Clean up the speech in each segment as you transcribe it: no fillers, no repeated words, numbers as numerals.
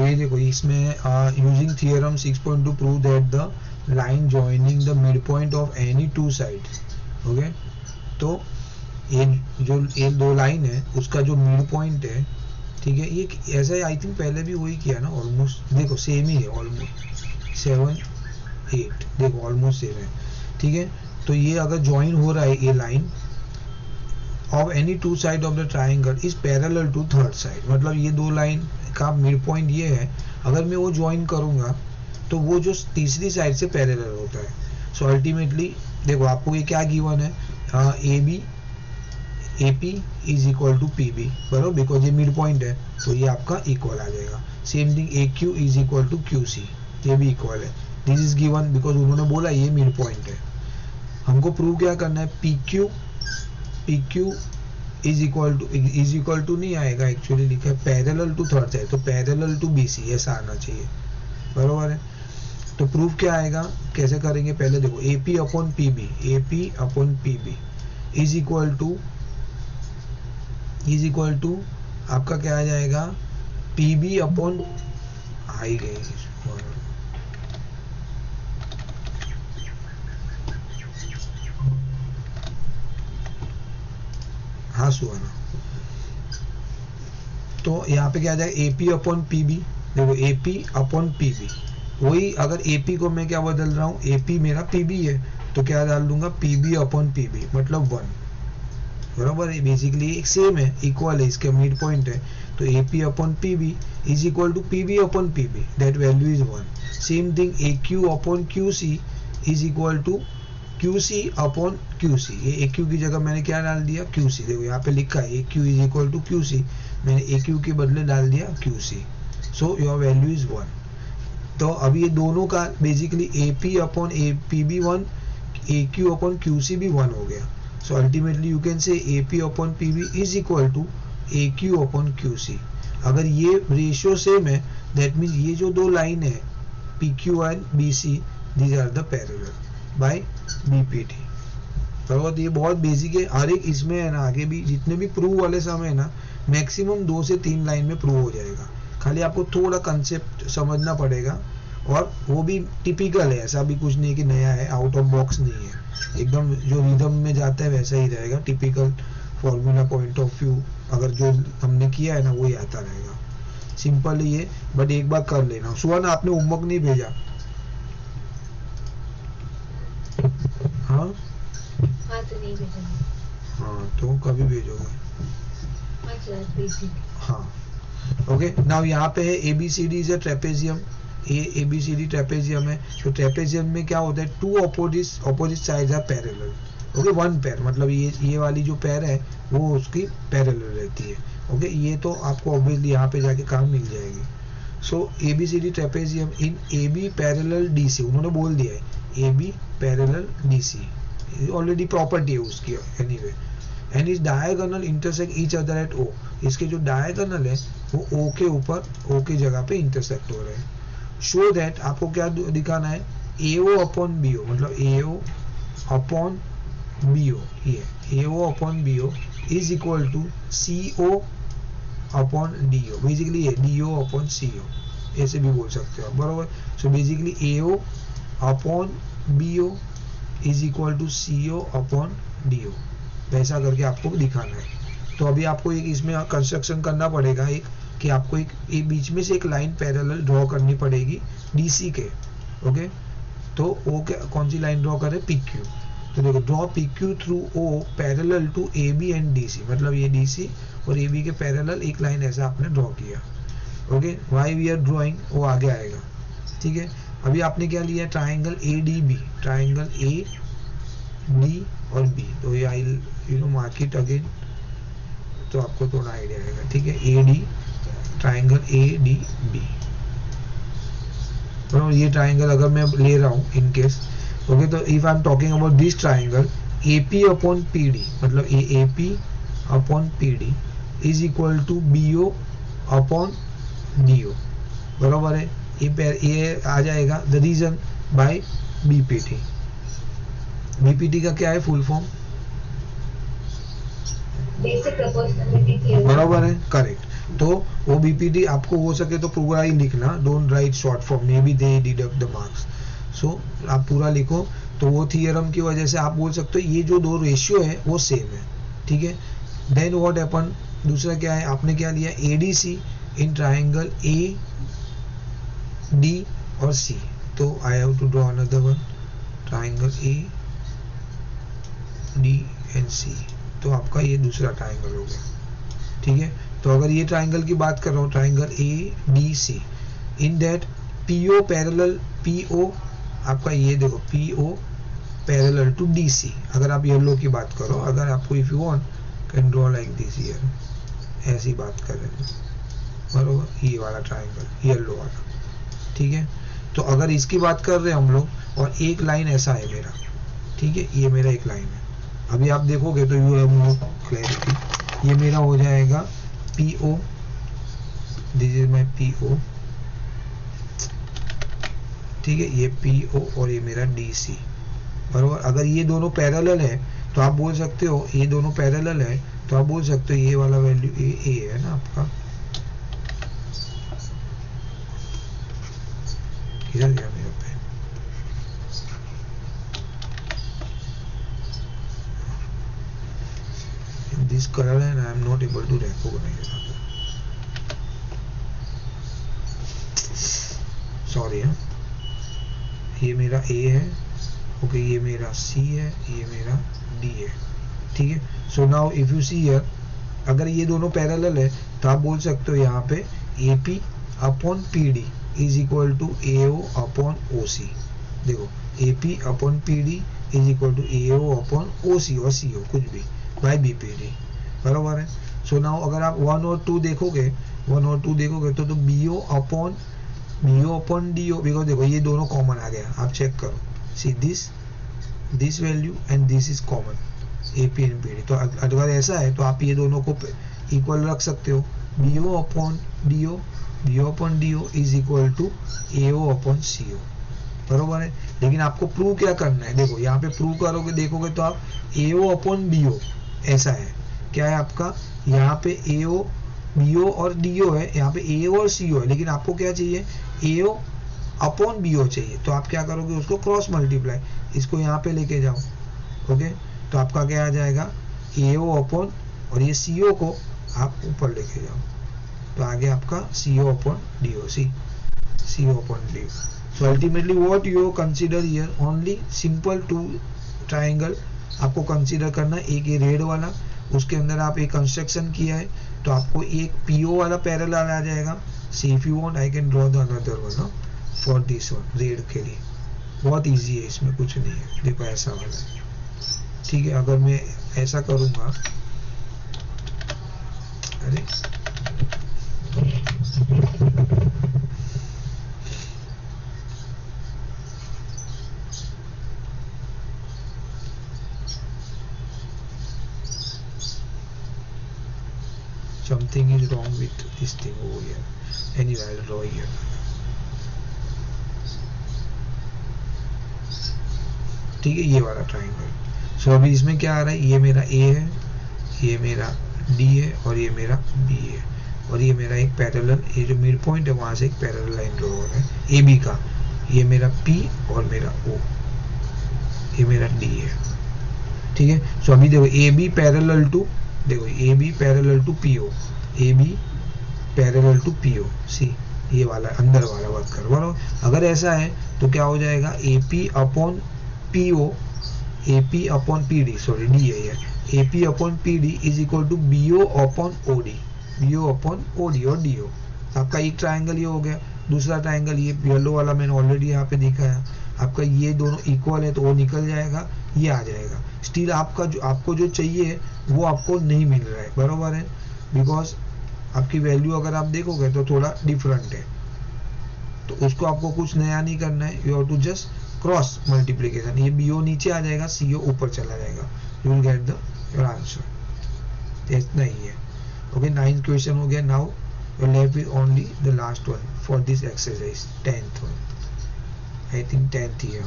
तो ये देखो इसमें using theorem 6.2 prove that the line joining the mid point of any two sides. Okay, तो ये दो लाइन है उसका जो मिड पॉइंट है, ठीक है, ये ऐसा आई थिंक पहले भी वही किया ना ऑलमोस्ट, देखो सेम ही है ऑलमोस्ट 7 8, देखो ऑलमोस्ट सेम है, ठीक है। तो ये अगर ज्वाइन हो रहा है ये line of any two side of the triangle is parallel to third side, मतलब ये दो लाइन का मिड पॉइंट ये है, अगर मैं वो ज्वाइन करूंगा तो वो जो तीसरी साइड से पैरेलल होता है। सो अल्टीमेटली देखो आपको ये क्या गिवन है, AP is equal to PB, बराबर, बिकॉज ये मिड पॉइंट है तो ये आपका इक्वल आ जाएगा। Same thing AQ is equal to QC, ये भी इक्वल है। दिस इज गिवन बिकॉज उन्होंने बोला ये मिड पॉइंट है। हमको प्रूव क्या करना है, PQ इज इक्वल टू नहीं आएगा, एक्चुअली लिखा है पैरेलल टू थर्ड साइड, तो पैरेलल टू BC ऐसा आना चाहिए, बराबर है। तो प्रूफ क्या आएगा, कैसे करेंगे, पहले देखो AP upon PB is equal to आपका क्या आ जाएगा, PB अपॉन आई गई, हाँ सुहाना। तो यहाँ पे क्या आ जाएगा, AP अपॉन PB, देखो AP अपॉन PB, वही अगर AP को मैं क्या बदल रहा हूँ, AP मेरा PB है तो क्या डाल दूंगा, PB अपॉन PB मतलब 1, बराबर है। बेसिकली एक सेम है, इक्वल है, इसके मिड पॉइंट है, तो AP upon PB is equal to PB upon PB, that value is 1। Same thing AQ upon QC is equal to QC upon QC, ये AQ की जगह मैंने क्या डाल दिया, QC, देखो यहाँ पे लिखा है AQ is equal to QC, मैंने AQ के बदले डाल दिया QC, so your value is 1। तो अब ये दोनों का basically AP upon PB 1, AQ upon QC भी 1 हो गया। So ultimately you can say AP upon PB is equal to AQ upon QC। अगर ये रेशियो सेम है दैट मीन्स ये जो दो लाइन है PQ and BC these are the parallel bye BPT, बराबर। ये बहुत बेसिक है, हर एक इसमें है ना, आगे भी जितने भी प्रूव वाले समय है ना, मैक्सिमम 2 से 3 लाइन में प्रूव हो जाएगा, खाली आपको थोड़ा कंसेप्ट समझना पड़ेगा, और वो भी टिपिकल है, ऐसा भी कुछ नहीं कि नया है, आउट ऑफ बॉक्स नहीं है, एकदम जो रिदम में जाता है वैसा ही रहेगा, typical formula point of view, अगर जो हमने किया है ना वही आता रहेगा, सिंपल ही है, बट एक बार कर लेना। सुहान आपने होमवर्क नहीं भेजा? हाँ तो नहीं भेजा। हाँ तो कभी भेजोगे? हाँ ओके। नाउ यहाँ पे है ABCD is a trapezium, ABCD trapezium है, तो ट्रेपेजियम में क्या होता है, two opposite sides are parallel, okay, one pair, मतलब ये वाली जो पेयर है वो उसकी पैरेलल रहती है, ओके। ये तो आपको ऑब्वियसली यहाँ पे जाके काम मिल जाएगी। सो ABCD ट्रेपेजियम इन AB पैरेलल DC, उन्होंने बोल दिया है AB parallel DC, already property है उसकी anyway, and is diagonal intersect each other eight O, इसके जो डायगोनल है वो O के ऊपर O की जगह पे इंटरसेक्ट हो रहे हैं। शो दैट, आपको क्या दिखाना है, AO अपॉन BO, मतलब AO अपॉन BO, ये AO upon BO is equal to CO upon DO, basically ये DO अपॉन CO, ऐसे भी बोल सकते हो, बराबर। So basically AO upon BO is equal to CO upon DO, वैसा करके आपको दिखाना है। तो अभी आपको एक इसमें कंस्ट्रक्शन करना पड़ेगा, एक कि आपको एक बीच में से एक लाइन पैरेलल ड्रॉ करनी पड़ेगी DC के, ओके। तो O के कौन सी लाइन ड्रॉ करें, PQ, तो देखो draw PQ through O parallel to AB and DC, मतलब ये DC और AB के पैरेलल एक लाइन ऐसा आपने ड्रॉ किया, okay. Why we are drawing वो आगे आएगा, ठीक है। अभी आपने क्या लिया, ट्राइंगल ADB, ट्राइंगल AD और B, तो ये आई मार्क इट अगेन, तो आपको थोड़ा आइडिया आएगा, ठीक है। AD ट्राइंगल ADB, तो ये ट्राइंगल अगर मैं ले रहा हूँ इन केस, ओके, तो if I am talking about this triangle AP upon PD, मतलब AP upon PD is equal to BO upon DO, बराबर है। ये आ जाएगा the reason by BPT। BPT का क्या है full form, basic proportionality theorem, बराबर है, करेक्ट। तो OBPD आपको हो सके तो पूरा ही लिखना, don't write short form, maybe they deduct the marks. So आप पूरा लिखो। तो वो थियरम की वजह से आप बोल सकते हो ये जो दो रेशियो है वो सेम है, ठीक है। देन व्हाट हैपन, दूसरा क्या है, आपने क्या लिया, ADC इन ट्राइंगल AD और C। तो I have to draw another one, triangle AD and C। तो आपका ये दूसरा ट्राइंगल हो गया, ठीक है। तो अगर ये ट्राइंगल की बात कर रहा हूँ, triangle ADC, in that PO parallel, PO आपका ये देखो PO पैरेलल टू DC। अगर आप येलो की बात करो, अगर आपको if you want can draw like this here, ऐसी बात कर रहे हैं बरोबर, ये वाला ट्राइंगल येलो वाला, ठीक है। तो अगर इसकी बात कर रहे हैं हम लोग, और एक लाइन ऐसा है मेरा, ठीक है, ये मेरा एक लाइन है। अभी आप देखोगे तो यू हैव मोर क्लैरिटी। ये मेरा हो जाएगा PO, this is my PO, ठीक है, ये PO और ये मेरा DC बरोबर। अगर ये दोनों पैरेलल है तो आप बोल सकते हो, ये दोनों पैरेलल है तो आप बोल सकते हो ये वाला वैल्यू A है ना आपका, किधर गया मेरा pen, in this color and I am not able to recognize, sorry है। ये मेरा A है, ओके, ये मेरा C है, ये मेरा D है, ठीक है। So now if you see here, अगर ये दोनों पैरेलल है तो आप बोल सकते हो यहाँ पे AP upon PD is equal to AO upon OC। देखो AP upon PD is equal to AO upon OC और CO कुछ भी बाय BPD बराबर है। सो नाउ अगर आप 1 और 2 देखोगे, 1 और 2 देखोगे तो BO अपॉन DO, बिकॉज देखो ये दोनों कॉमन आ गया, आप चेक करो, see this value and this is common, AP and PD। तो अगर ऐसा है तो आप ये दोनों को इक्वल रख सकते हो, BO upon DO is equal to AO upon CO बरोबर है। लेकिन आपको प्रूव क्या करना है, देखो यहाँ पे प्रूव करोगे, देखोगे तो आप AO अपॉन BO ऐसा है, क्या है आपका, यहाँ पे AO BO और DO है, यहाँ पे AO और CO है, लेकिन आपको क्या चाहिए, AO अपॉन BO चाहिए। तो आप क्या करोगे, उसको क्रॉस मल्टीप्लाई, इसको यहाँ पे लेके जाओ, ओके। तो आपका क्या आ जाएगा, AO अपॉन, और ये CO को आप ऊपर लेके जाओ, तो आगे आपका CO upon DO, CO upon DO। So ultimately what you consider here, only simple two triangle आपको कंसीडर करना। एक ये रेड वाला, उसके अंदर आप एक कंस्ट्रक्शन किया है, तो आपको एक PO वाला पैरेलल आ जाएगा। See if you want I can draw the another one for this one, red के लिए बहुत इजी है, इसमें कुछ नहीं है। देखो ऐसा वाला है, ठीक है। अगर मैं ऐसा करूंगा, अरे something is wrong with this thing over here. Anyway, I'll draw here. ठीक है, ये वाला ट्राइंगल। सो अभी इसमें क्या आ रहा है, ये मेरा A है, ये मेरा D है और ये मेरा B है, और ये मेरा एक पैरेलल, ये जो मिड पॉइंट है वहां से एक पैरेलल लाइन ड्रॉ हो रहा है AB का, ये मेरा P और मेरा O, ये मेरा D है, ठीक है। सो अभी देखो AB पैरेलल टू, देखो AB parallel to PO, AB parallel to PO, see ये वाला अंदर वाला वर्क कर बराबर। अगर ऐसा है तो क्या हो जाएगा, AP upon PO, AP upon PD, sorry D है ये, AP upon PD is equal to BO upon OD, BO upon OD और DO। आपका एक ट्राइंगल ये हो गया। दूसरा ट्राइंगल ये येलो वाला मैंने ऑलरेडी यहाँ पे दिखाया, आपका ये दोनों इक्वल है तो वो निकल जाएगा, ये आ जाएगा। स्टिल आपको जो चाहिए वो आपको नहीं मिल रहा है बरोबर है, बिकॉज आपकी वैल्यू अगर आप देखोगे तो थोड़ा डिफरेंट है, तो उसको आपको कुछ नया नहीं करना है, you have to just cross multiplication. ये BO नीचे आ जाएगा, CO ऊपर चला जाएगा, you will get the your answer. इतना ही है, ओके। 9th क्वेश्चन हो गया। Now you left with only the last one for this exercise, 10th one, I think 10th ही है,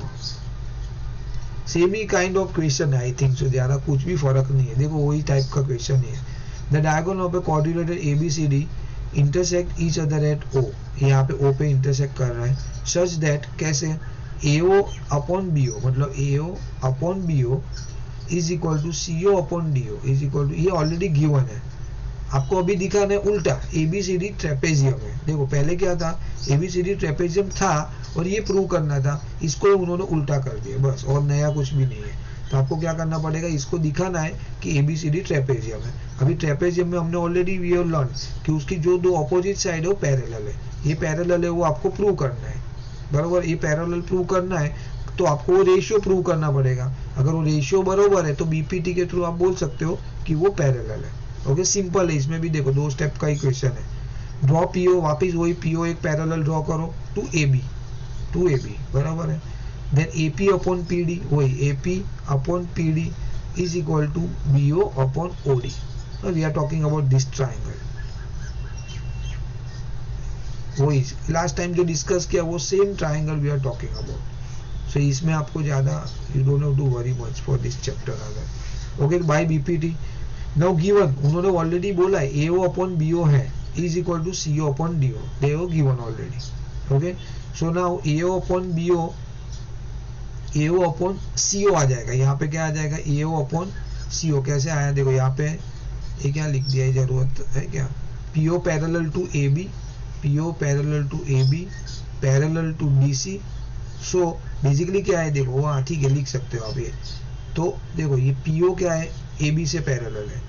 सेम ही काइंड ऑफ क्वेश्चन है आई थिंक सो, ज्यादा कुछ भी फर्क नहीं है। देखो वही टाइप का क्वेश्चन है। The diagonal of a quadrilateral ABCD intersect each other at O, यहाँ पे ओ पे इंटरसेक्ट कर रहा है, सच दैट कैसे AO अपॉन BO, मतलब AO upon BO is equal to CO upon DO is equal to, ये ऑलरेडी गिवन है, आपको अभी दिखाना है उल्टा ABCD ट्रेपेजियम है। देखो पहले क्या था, ABCD ट्रेपेजियम था और ये प्रूव करना था, इसको उन्होंने उल्टा कर दिया बस, और नया कुछ भी नहीं है। तो आपको क्या करना पड़ेगा, इसको दिखाना है कि ABCD ट्रेपेजियम है। अभी ट्रेपेजियम में हमने ऑलरेडी वी हैव लर्न कि उसकी जो दो अपोजिट साइड है वो पैरेलल है, ये पैरेलल है, वो आपको प्रूव करना है, बरोबर। ये पैरेलल प्रूव करना है तो आपको वो रेशियो प्रूव करना पड़ेगा। अगर वो रेशियो बरोबर है तो BPT के थ्रू आप बोल सकते हो कि वो पैरेलल है। ओके, सिंपल है, इसमें भी देखो 2 स्टेप का इक्वेशन है। ड्रॉ PO, वापिस वही PO एक पैरेलल ड्रॉ करो टू AB, बराबर है। देन AP अपॉन PD, वही AP upon PD is equal to BO upon OD। We are talking about this triangle, वही लास्ट टाइम जो डिस्कस किया वो same triangle we are talking about. So इसमें आपको ज़्यादा you don't have to worry much for this chapter अगर। Okay, by BPT now given, उन्होंने already बोला है AO अपॉन BO है is equal to CO upon DO, they वो given already. Okay, so now AO upon BO, AO upon CO आ जाएगा, यहाँ पे क्या आ जाएगा AO अपॉन CO, कैसे आया देखो यहाँ पे, ये क्या लिख दिया है, जरूरत है क्या, PO parallel to AB, PO parallel to AB parallel to DC। So basically क्या है देखो, हाँ ठीक है लिख सकते हो आप ये। तो देखो ये PO क्या है, AB से पैरेलल है,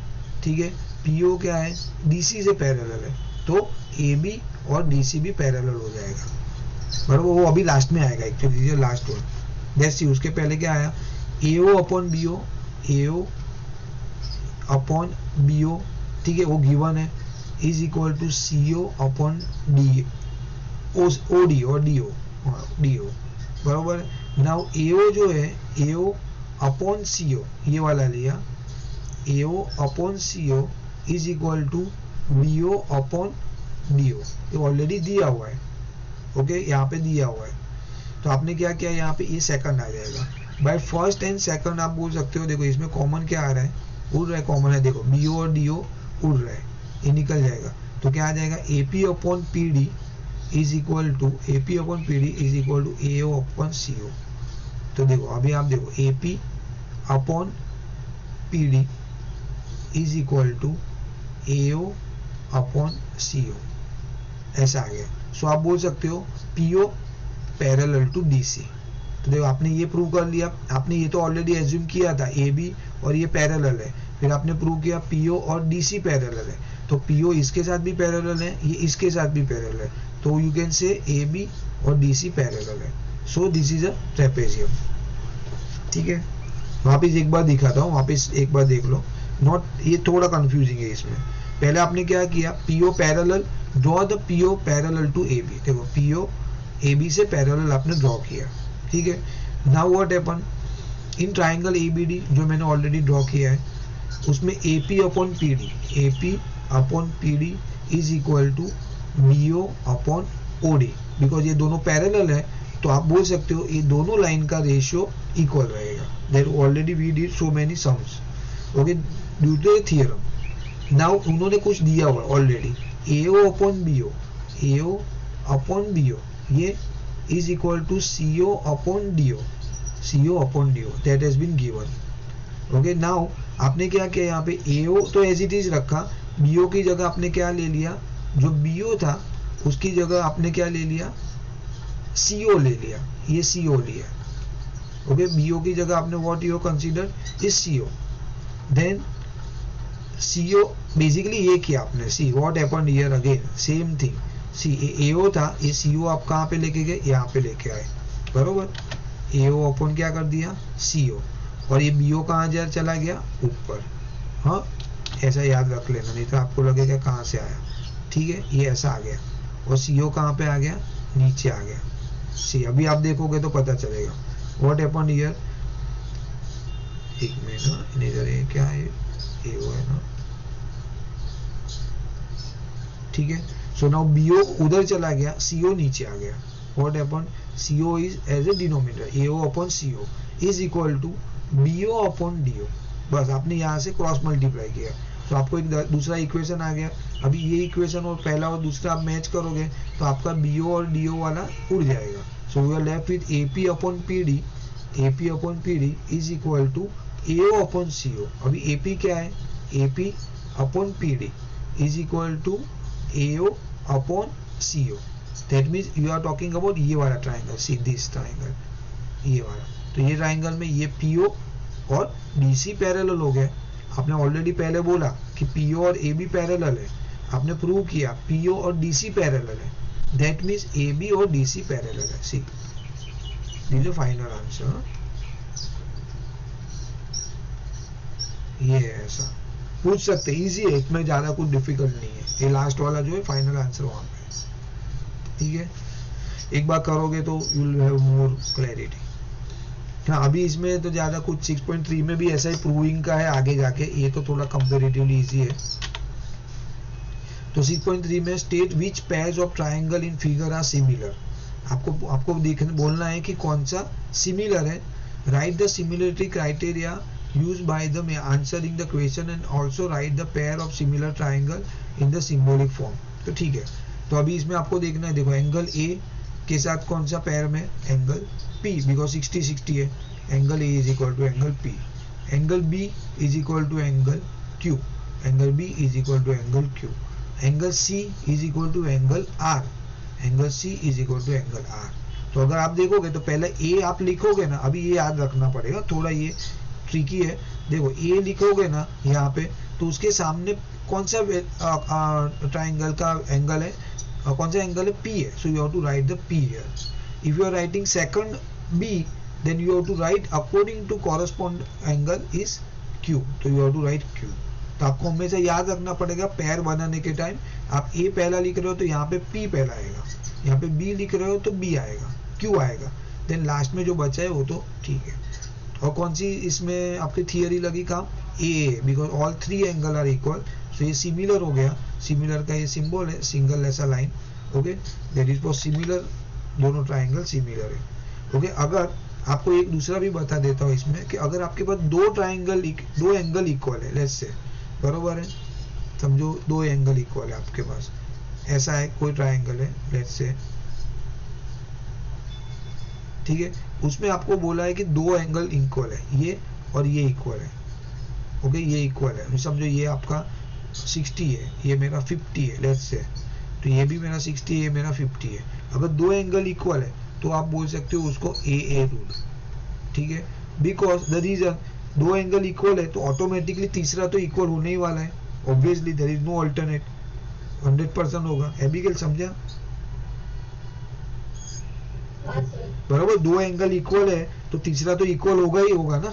ठीक है, PO क्या है DC से पैरेलल है, तो AB और DC भी पैरेलल हो जाएगा, बराबर। वो अभी लास्ट में आएगा एक्चुअली, ये लास्ट वन। दैट्स सी, उसके पहले क्या आया AO upon BO, AO upon BO, ठीक है, वो गिवन है, is equal to CO upon OD और DO, बराबर। नाउ AO जो है AO अपॉन CO, ये वाला लिया, AO upon CO is equal to BO upon DO, ये ऑलरेडी दिया हुआ है। ओके, यहाँ पे दिया हुआ है, तो आपने क्या किया, यहाँ पे ये सेकंड आ जाएगा। बाय फर्स्ट एंड सेकंड आप बोल सकते हो, देखो इसमें कॉमन क्या आ रहा है, उड़ रहा है, कॉमन है, देखो BO और DO उड़ रहा है, ये निकल जाएगा, तो क्या आ जाएगा AP upon PD is equal to AP upon PD is equal to AO upon CO। तो देखो अभी आप देखो AP upon PD is equal to AO upon CO, ऐसा आ गया। सो आप बोल सकते हो PO पैरेलल टू DC। तो देखो आपने ये प्रूव कर लिया, आपने ये तो ऑलरेडी एज्यूम किया था AB और ये पैरेलल है, फिर आपने प्रूव किया PO और DC पैरेलल है, तो PO इसके साथ भी पैरेलल है, ये इसके साथ भी पैरेलल है, तो यू कैन से AB और DC पैरेलल है। सो दिस इज अ ट्रेपेजियम, ठीक है। वापिस एक बार दिखाता हूँ, वापिस एक बार देख लो, नॉट, ये थोड़ा कंफ्यूजिंग है इसमें। पहले आपने क्या किया, PO parallel, draw the PO parallel to AB, देखो PO AB से पैरेलल आपने ड्रॉ किया, ठीक है। Now what happen in triangle ABD जो मैंने ऑलरेडी ड्रॉ किया है, उसमें AP upon PD is equal to BO upon OD, because ये दोनों पैरेलल है, तो आप बोल सकते हो ये दोनों लाइन का रेशियो इक्वल रहेगा। There already we did so many sums, okay, due to the theorem. Now उन्होंने कुछ दिया हुआ ऑलरेडी, AO अपॉन BO ये is equal to CO upon DO, that has been given. Okay, now आपने क्या किया, यहाँ पे AO तो एज इट इज रखा, BO की जगह आपने क्या ले लिया, जो BO था उसकी जगह आपने क्या ले लिया, CO ले लिया, ये CO लिया। ओके, BO की जगह आपने what you consider is CO, then CO basically ये किया आपने, see what happened here again same thing, see AO था, ये CO आप कहाँ पे लेके गए, यहाँ पे लेके आए, बरोबर। AO अपन क्या कर दिया CO, और ये BO कहाँ जा चला गया ऊपर, हाँ ऐसा याद रख लेना, नहीं तो आपको लगेगा कहाँ से आया, ठीक है, ये ऐसा आ गया, और CO कहाँ पे आ गया, नीचे आ गया। सी अभी आप देखोगे तो पता चलेगा व्हाट हैपेंड हियर। एक मिनट, इधर ये क्या है, AO है ना, ठीक है। सो नाउ BO उधर चला गया, CO नीचे आ गया, what happened, CO is as a denominator, AO upon CO is equal to BO upon DO, बस आपने यहाँ से क्रॉस मल्टीप्लाई किया, तो आपको एक दूसरा इक्वेशन आ गया। अभी ये इक्वेशन और पहला और दूसरा आप मैच करोगे तो आपका BO और DO वाला उड़ जाएगा। So we are left with AP upon PD is equal to AO upon CO। अभी AP क्या है, AP upon PD is equal to AO upon CO। That means you are talking about ये वाला triangle, see this triangle, ये वाला। तो ये triangle में ये PO और DC पैरेलल हो गया। आपने ऑलरेडी पहले बोला कि PO और AB पैरेलल है, आपने प्रूव किया PO और DC पैरेलल है, दैट मीन्स AB और DC पैरेलल है। See this is final answer. ये है, ऐसा पूछ सकते, इजी है, इसमें ज्यादा कुछ डिफिकल्ट नहीं है। ये लास्ट वाला जो है फाइनल आंसर वहां पे, ठीक है। एक बार करोगे तो you will have more clarity. हाँ, अभी इसमें तो ज्यादा कुछ 6.3 में भी ऐसा ही प्रूविंग का है आगे जाके, ये तो थोड़ा कंपैरेटिवली इजी है। तो 6.3 में state which pairs of triangle in figure are similar. आपको देखने बोलना है कि कौन सा सिमिलर है। Write the similarity criteria use by the answering the question and also write the pair of similar triangle in the symbolic form. तो ठीक है, तो अभी इसमें आपको देखना है, देखो एंगल A के साथ कौन सा पेयर में, एंगल P, बिकॉज 60-60 है। Angle A is equal to angle P, angle B is equal to angle Q, angle B is equal to angle Q, angle C is equal to angle R, angle C is equal to angle R। तो अगर आप देखोगे तो पहले A आप लिखोगे ना, अभी ये याद रखना पड़ेगा, थोड़ा ये ट्रिकी है। देखो A लिखोगे ना यहाँ पे, तो उसके सामने कौन सा ट्राइंगल का एंगल है, कौन सा एंगल है, P है। So you have to write the P here. If you are writing second B, then you have to write according to corresponding angle is Q, तो you have to write Q। तो आपको हमेशा याद रखना पड़ेगा pair बनाने के time, आप A पहला लिख रहे हो तो यहाँ पे P पहला आएगा, यहाँ पे B लिख रहे हो तो B आएगा, Q आएगा, देन लास्ट में जो बचा है वो तो ठीक है। और कौन सी इसमें आपकी थियरी लगी काम, A, because all 3 angle are equal. तो ये सिमिलर हो गया, सिमिलर का ये सिंबल है, सिंगल ऐसा line, okay, that is for similar, दोनों ट्राइंगल सिमिलर है, ओके। अगर आपको एक दूसरा भी बता देता हूँ इसमें कि अगर आपके पास दो एंगल इक्वल है, लेट्स से, बरोबर है, समझो 2 एंगल इक्वल है आपके पास, ऐसा है कोई ट्राइंगल है, लेट्स से, ठीक है, उसमें आपको बोला है कि 2 एंगल इक्वल है, ये और ये इक्वल है, ओके, ये इक्वल है, समझो ये आपका 60 है, ये मेरा 50 है, लेट्स से, तो ये भी मेरा 60 है, ये मेरा 50 है। अगर 2 एंगल इक्वल है तो आप बोल सकते हो उसको AA रूल, ठीक है, because the reason 2 angle equal है तो ऑटोमेटिकली तीसरा तो इक्वल होने ही वाला है, obviously there is no alternate, 100% होगा। एबिगेल समझा, बराबर, 2 एंगल इक्वल है तो तीसरा तो इक्वल होगा ही होगा ना,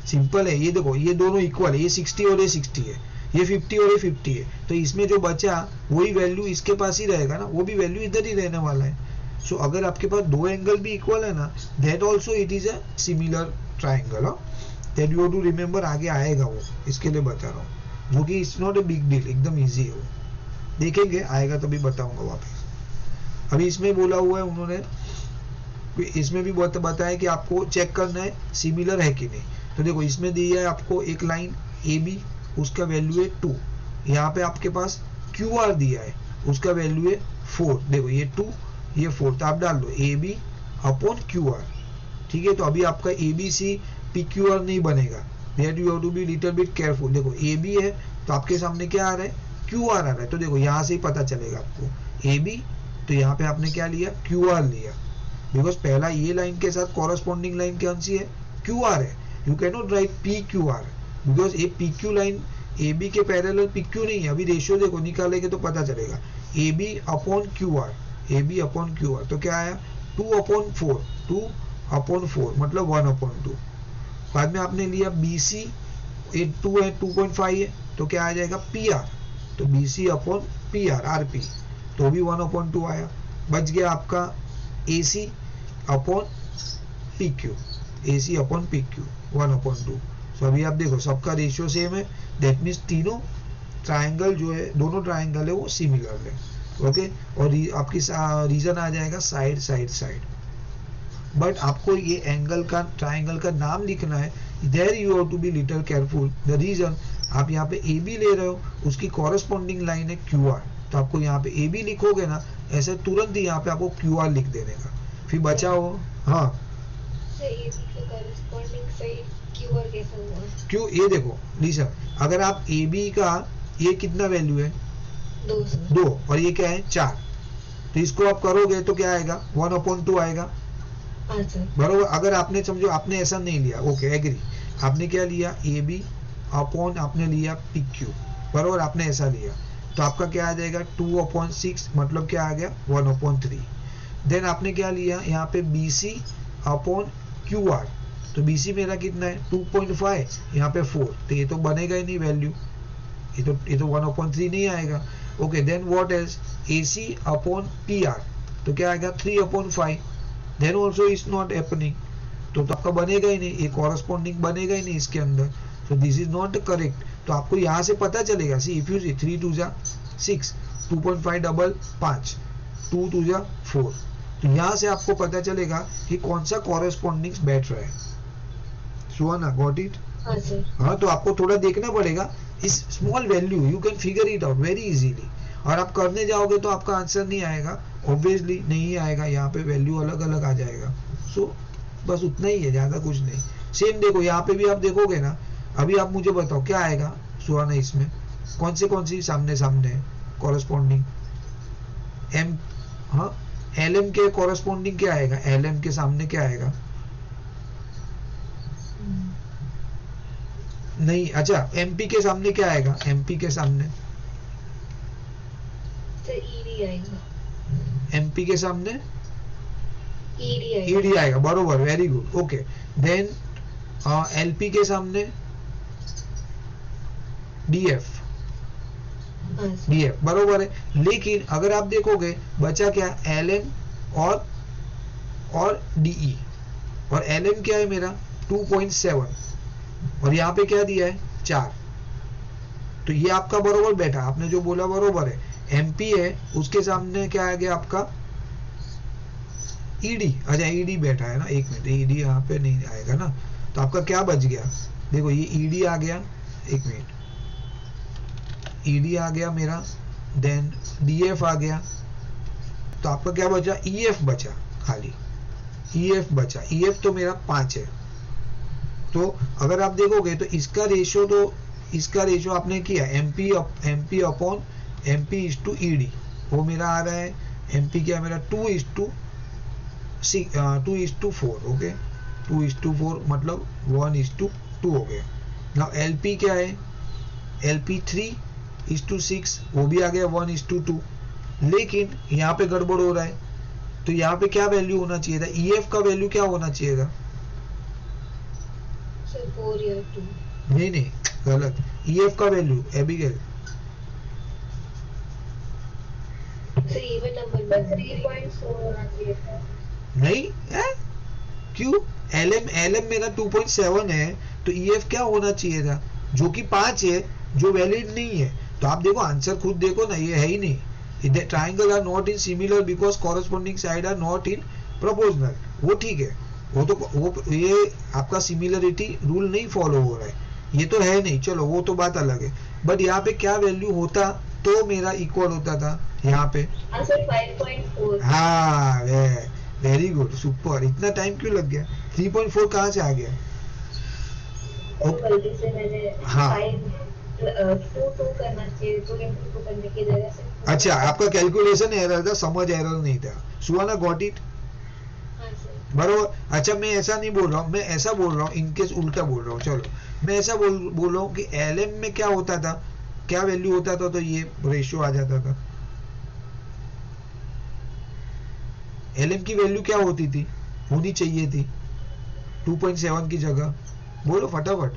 सिंपल है। ये देखो, ये दोनों इक्वल है, ये 60 और ये 60 है, ये 50 और ये 50 है, तो इसमें जो बचा वही वैल्यू इसके पास ही रहेगा ना, वो भी वैल्यू इधर ही रहने वाला है। सो अगर आपके पास 2 एंगल भी इक्वल है ना, that also it is a similar triangle, that you have to remember, आगे आएगा वो, इसके लिए बता रहा हूँ, जो कि it's not a big deal, एकदम इजी है वो, देखेंगे आएगा तभी बताऊंगा वापस। अभी इसमें बोला हुआ है उन्होंने, इसमें भी बताया कि आपको चेक करना है सिमिलर है कि नहीं। तो देखो इसमें दिया है आपको एक लाइन AB, उसका वैल्यू है 2, यहाँ पे आपके पास QR दिया है, उसका वैल्यू है 4, देखो ये 2 ये 4, तो आप डाल दो AB अपॉन QR, ठीक है। तो अभी आपका ABC PQR नहीं बनेगा, that you have to be little bit careful. देखो AB है तो आपके सामने क्या आ रहा है, QR आ रहा है, तो देखो यहाँ से ही पता चलेगा आपको AB, तो यहाँ पे आपने क्या लिया, QR लिया, बिकॉज पहला ये लाइन के साथ कॉरेस्पॉन्डिंग लाइन कौन सी है, QR है। You can not right PQR, because ये PQ लाइन AB के पैरेलल PQ नहीं है। अभी रेशियो देखो निकालेंगे तो पता चलेगा, AB upon QR, AB upon QR, तो क्या आया 2/4, 2/4 मतलब 1/2। बाद में आपने लिया BC, 2 है, 2.5 है, तो क्या आ जाएगा PR, तो BC अपॉन PR RP, तो भी 1/2 आया। बच गया आपका AC upon PQ, AC upon PQ 1/2। तो अभी आप देखो सबका रेशियो सेम है, दैट मीन्स तीनों ट्राइंगल जो है, दोनों ट्राइंगल है वो सिमिलर है, ओके। और आपकी रीजन आ जाएगा साइड साइड साइड, बट आपको ये एंगल का ट्राइंगल का नाम लिखना है, there you have to be little careful. The reason आप यहाँ पे ए बी ले रहे हो, उसकी कॉरेस्पॉन्डिंग लाइन है क्यू आर, तो आपको यहाँ पे ए बी लिखोगे ना, ऐसे तुरंत ही यहाँ पे आपको क्यू आर लिख देने का, फिर बचा हो। हाँ क्यों, ये देखो लीसा, अगर आप ए बी का ये कितना वैल्यू है 2 और ये क्या है 4, तो इसको आप करोगे तो क्या आएगा 1/2 आएगा। बरोबर, अगर आपने समझो आपने ऐसा नहीं लिया, ओके एग्री, आपने क्या लिया ए बी अपॉन आपने लिया पी क्यू, बरोबर आपने ऐसा लिया, तो आपका क्या आ जाएगा 2/6, मतलब क्या आ गया 1/3। देन आपने क्या लिया यहाँ पे B C upon Q R, तो बी सी मेरा कितना है 2.5, यहाँ पे 4, तो ये तो बनेगा ही नहीं वैल्यू, ये तो 1/3 नहीं आएगा। Okay then what is A C upon P R, तो क्या आएगा 3/5, then also is not happening, तो आपका बनेगा ही नहीं, ये कॉरेस्पॉन्डिंग बनेगा ही नहीं इसके अंदर, so this is not correct। तो आपको यहाँ से पता चलेगा, सी इफ यू सी 3 2 जा 6, 2.5 डबल 5, 2 2 जा 4, तो यहाँ से आपको पता चलेगा कि कौन सा कॉरेस्पॉन्डिंग बैठ रहा है। सुहाना गॉट इट? हाँ, तो आपको थोड़ा देखना पड़ेगा, इस small value you can figure it out very easily, और आप करने जाओगे तो आपका आंसर नहीं आएगा, ऑब्वियसली नहीं आएगा, यहाँ पे वैल्यू अलग अलग आ जाएगा। सो बस उतना ही है, ज्यादा कुछ नहीं। सेम देखो यहाँ पे भी आप देखोगे ना, अभी आप मुझे बताओ क्या आएगा सुहाना, इसमें कौन सी सामने है कॉरेस्पॉन्डिंग एम, हाँ एल एम के कॉरेस्पॉन्डिंग क्या आएगा, एल एम के सामने क्या आएगा? नहीं, अच्छा एमपी के सामने क्या आएगा, एमपी के सामने एमपी के सामने ईडी आएगा, बरोबर, very good, okay. Then LP के सामने डीएफ, डीएफ बरोबर है, लेकिन अगर आप देखोगे बचा क्या एलएम और डीई, और एलएम क्या है मेरा 2.7 और यहाँ पे क्या दिया है 4, तो ये आपका बरोबर बैठा, आपने जो बोला बरोबर है। एमपी है उसके सामने क्या आ गया आपका ईडी, अच्छा ईडी बैठा है ना, एक मिनट, ईडी यहाँ पे नहीं आएगा ना, तो आपका क्या बच गया, देखो ये ईडी आ गया, एक मिनट, ईडी आ गया मेरा, देन डीएफ आ गया, तो आपका क्या बचा ईएफ बचा, खाली ईएफ बचा, ईएफ तो मेरा 5 है। तो अगर आप देखोगे तो इसका रेशियो, तो इसका रेशियो आपने किया MP upon MP is to ED, वो मेरा आ रहा है एमपी क्या मेरा 2:4, ओके 2:4 मतलब 1:2 हो गया। नाउ एलपी क्या है, एलपी 3:6, वो भी आ गया 1:2, लेकिन यहाँ पे गड़बड़ हो रहा है, तो यहाँ पे क्या वैल्यू होना चाहिए था, ईएफ का वैल्यू क्या होना चाहिए था, 4 या 2, नहीं गलत, ईएफ का वैल्यू एबिगेल इवन नंबर 3.4 होना चाहिए था, नहीं है? क्यों, एलएम मेरा 2.7 है, तो ईएफ क्या होना चाहिए था, जो कि 5 है, जो वैलिड नहीं है। तो आप देखो आंसर खुद देखो ना, ये है ही नहीं, triangle are not in similar because corresponding side are not in proportional, वो ठीक है, वो ये आपका सिमिलरिटी रूल नहीं फॉलो हो रहा है, ये तो है नहीं, चलो वो तो बात अलग है, बट यहाँ पे क्या वैल्यू होता तो मेरा इक्वल होता था यहाँ पे, आंसर 5.4, हाँ वेरी गुड, सुपर, इतना टाइम क्यों लग गया, 3.4 कहाँ से आ गया? गलती से मैंने हाँ 2 करना चाहिए, तो इनटू करने की जगह से, अच्छा आपका कैलकुलेशन एरर था, समझ एरर नहीं था, सुहाना गॉट इट, बरोबर। अच्छा मैं ऐसा नहीं बोल रहा हूँ, मैं ऐसा बोल रहा हूँ, इनकेस उल्टा बोल रहा हूँ, चलो मैं ऐसा बोल रहा हूँ कि एलएम में क्या होता था, क्या वैल्यू होता था, तो ये रेशियो आ जाता था, एलएम की वैल्यू क्या होती थी, होनी चाहिए थी 2.7 की जगह, बोलो फटाफट।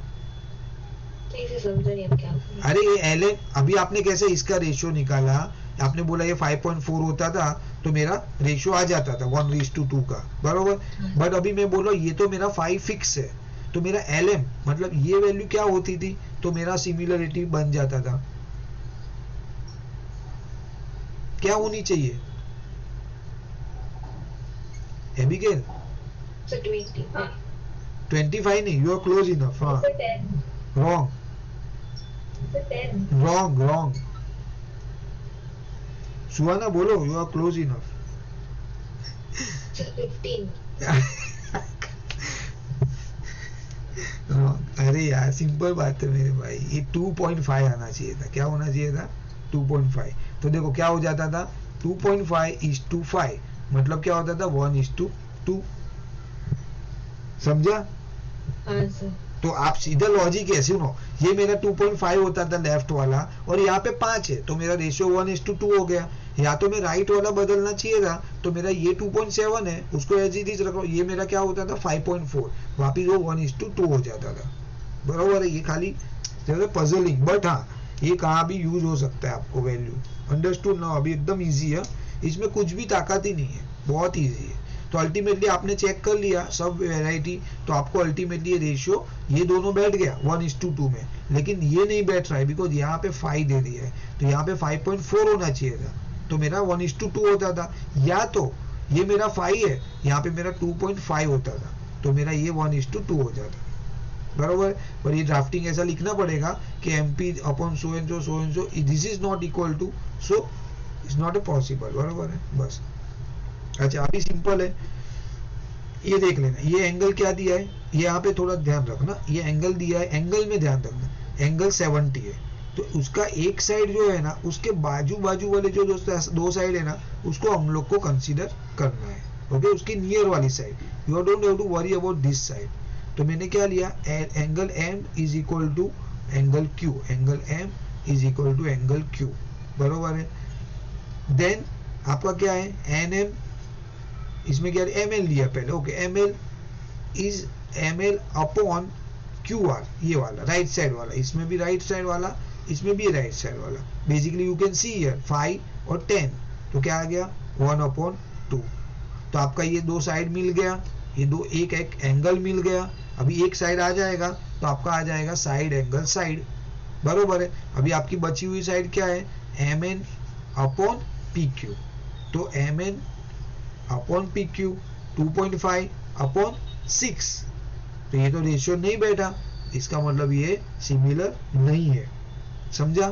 अरे ये एलएम, अभी आपने कैसे इसका रेशियो निकाला, आपने बोला ये 5.4 होता था, तो मेरा रेशियो आ जाता था 1:2 का, बरोबर, बट अभी मैं बोला ये तो मेरा 5 फिक्स है, तो मेरा एलएम मतलब ये वैल्यू क्या होती थी, तो मेरा सिमिलरिटी बन जाता था, क्या होनी चाहिए एबिगेल, 25, 25 नहीं, यू आर क्लोज इनफ, हाँ wrong, sir 10 wrong wrong. Suhana बोलो, you are close enough. Sir 15 अरे यार सिंपल बात है मेरे भाई, ये 2.5 आना चाहिए था। क्या होना चाहिए था? 2.5। तो देखो क्या हो जाता था, 2.5:5, मतलब क्या होता था 1:2। समझा? हाँ सर। तो आप सीधा लॉजिक है, सुनो, ये मेरा 2.5 होता था लेफ्ट वाला, और यहाँ पे 5 है, तो मेरा रेशियो 1:2 हो गया। या तो मैं राइट वाला बदलना चाहिए था, तो मेरा ये 2.7 है, उसको एज इट इज रखो, ये मेरा क्या होता था 5.4, वापिस वो 1:2 हो जाता था। बरोबर है, ये खाली पजलिंग, बट हाँ ये कहाँ भी यूज हो सकता है आपको वैल्यू। अंडरस्टूड ना? अभी एकदम ईजी है, इसमें कुछ भी ताकत ही नहीं है, बहुत ईजी है। तो अल्टीमेटली आपने चेक कर लिया सब वेराइटी, तो आपको अल्टीमेटली ये रेशियो ये दोनों बैठ गया 1:2 में, लेकिन ये नहीं बैठ रहा है बिकॉज यहाँ पे 5 दे दिया है, तो यहाँ पे 5.4 होना चाहिए था, तो मेरा 1:2 होता था। या तो ये मेरा 5 है, यहाँ पे मेरा 2.5 होता था, तो मेरा ये 1:2 हो जाता। बरोबर। पर ये ड्राफ्टिंग ऐसा लिखना पड़ेगा कि MP upon so and so, this is not equal to, so it's not a possible. बरोबर है, बस। अच्छा अभी सिंपल है, ये देख लेना, ये एंगल क्या दिया है, ये यहाँ पे थोड़ा ध्यान रखना, ये एंगल दिया है, एंगल में ध्यान रखना, एंगल 70 है, तो उसका एक साइड जो है ना, उसके बाजू बाजू वाले जो दो साइड है ना, उसको हम लोग को कंसीडर करना है। ओके, उसकी नियर वाली side, you don't have to worry about this side. तो मैंने क्या लिया, angle M is equal to angle Q, angle M is equal to angle Q। बरोबर है। देन आपका क्या है, NM, इसमें क्या ML लिया पहले। Okay, ML is ML upon QR, ये वाला राइट साइड वाला, इसमें भी राइट साइड वाला, इसमें भी राइट साइड वाला। Basically you can see here 5 और 10, तो क्या आ गया 1/2। तो आपका ये दो साइड मिल गया, ये दो एक एंगल मिल गया। अभी एक साइड आ जाएगा तो आपका आ जाएगा साइड एंगल साइड। बरोबर है। अभी आपकी बची हुई साइड क्या है, MN अपॉन PQ, तो MN अपॉन PQ 2.5 अपॉन 6, तो ये तो रेशियो नहीं बैठा, इसका मतलब ये सिमिलर नहीं है। समझा?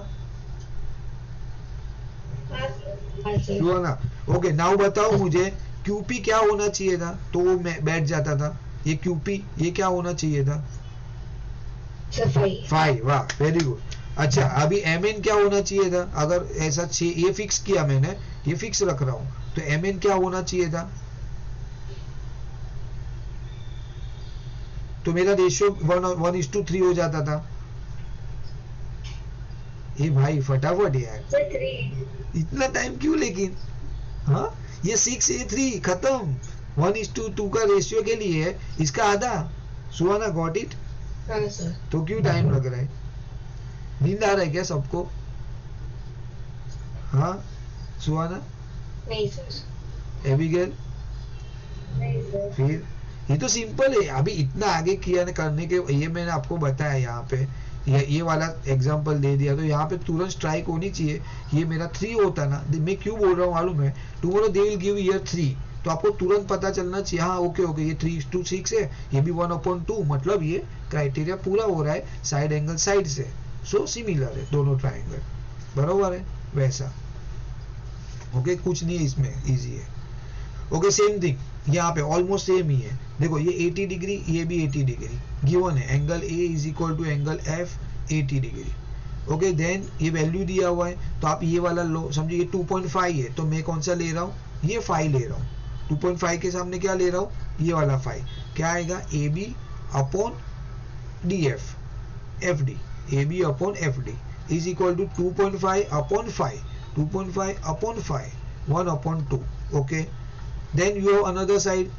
हुआ ना? ओके, नाउ बताओ मुझे QP क्या होना चाहिए था, तो वो बैठ जाता था। ये QP ये क्या होना चाहिए था, 5। वाह, वेरी गुड। अच्छा अभी MN क्या होना चाहिए था, अगर ऐसा 6 ये फिक्स किया मैंने, ये फिक्स रख रहा हूं, तो MN क्या होना चाहिए था, तो मेरा रेशियो 1:3 हो जाता था। ये भाई फटाफट यार, 3 इतना टाइम क्यों लेकिन? हाँ, ये 6 ये 3 खत्म। 1:2 का रेशियो के लिए इसका आधा। सुहाना गॉट इट? हाँ सर। तो क्यों टाइम लग रहा है? नींद आ रहा है क्या सबको? हाँ सुहाना, नहीं सर। एबिगेल, नहीं सर। फिर ये तो सिंपल है। अभी इतना आगे किया करने के, ये मैंने आपको बताया यहाँ पे, ये वाला एग्जांपल दे दिया, तो यहाँ पे तुरंत स्ट्राइक होनी चाहिए। ये मेरा 3 होता ना, मैं क्यों बोल रहा हूँ मालूम है, tomorrow they will give here 3, तो आपको तुरंत पता चलना चाहिए, हाँ ओके ये 3:6 है, ये भी 1/2, मतलब ये क्राइटेरिया पूरा हो रहा है साइड एंगल साइड से, सो सिमिलर है दोनों ट्राइंगल। बरोबर है, वैसा। ओके, कुछ नहीं है इसमें, इजी है। ओके, सेम थिंग यहाँ पे ऑलमोस्ट सेम ही है। देखो ये 80 डिग्री, ये भी 80 डिग्री गिवन है, angle A is equal to angle F 80 degree. Okay, then ये वैल्यू दिया हुआ है, तो आप ये वाला लो, समझिए ये 2.5 है, तो मैं कौन सा ले रहा हूँ, ये 5 ले रहा हूँ। 2.5 के सामने क्या ले रहा हूँ, ये वाला 5, क्या आएगा AB upon DF FD, AB upon FD is equal to 2.5 upon 5, 2.5 upon 5, 1/2। Okay, then you have another side,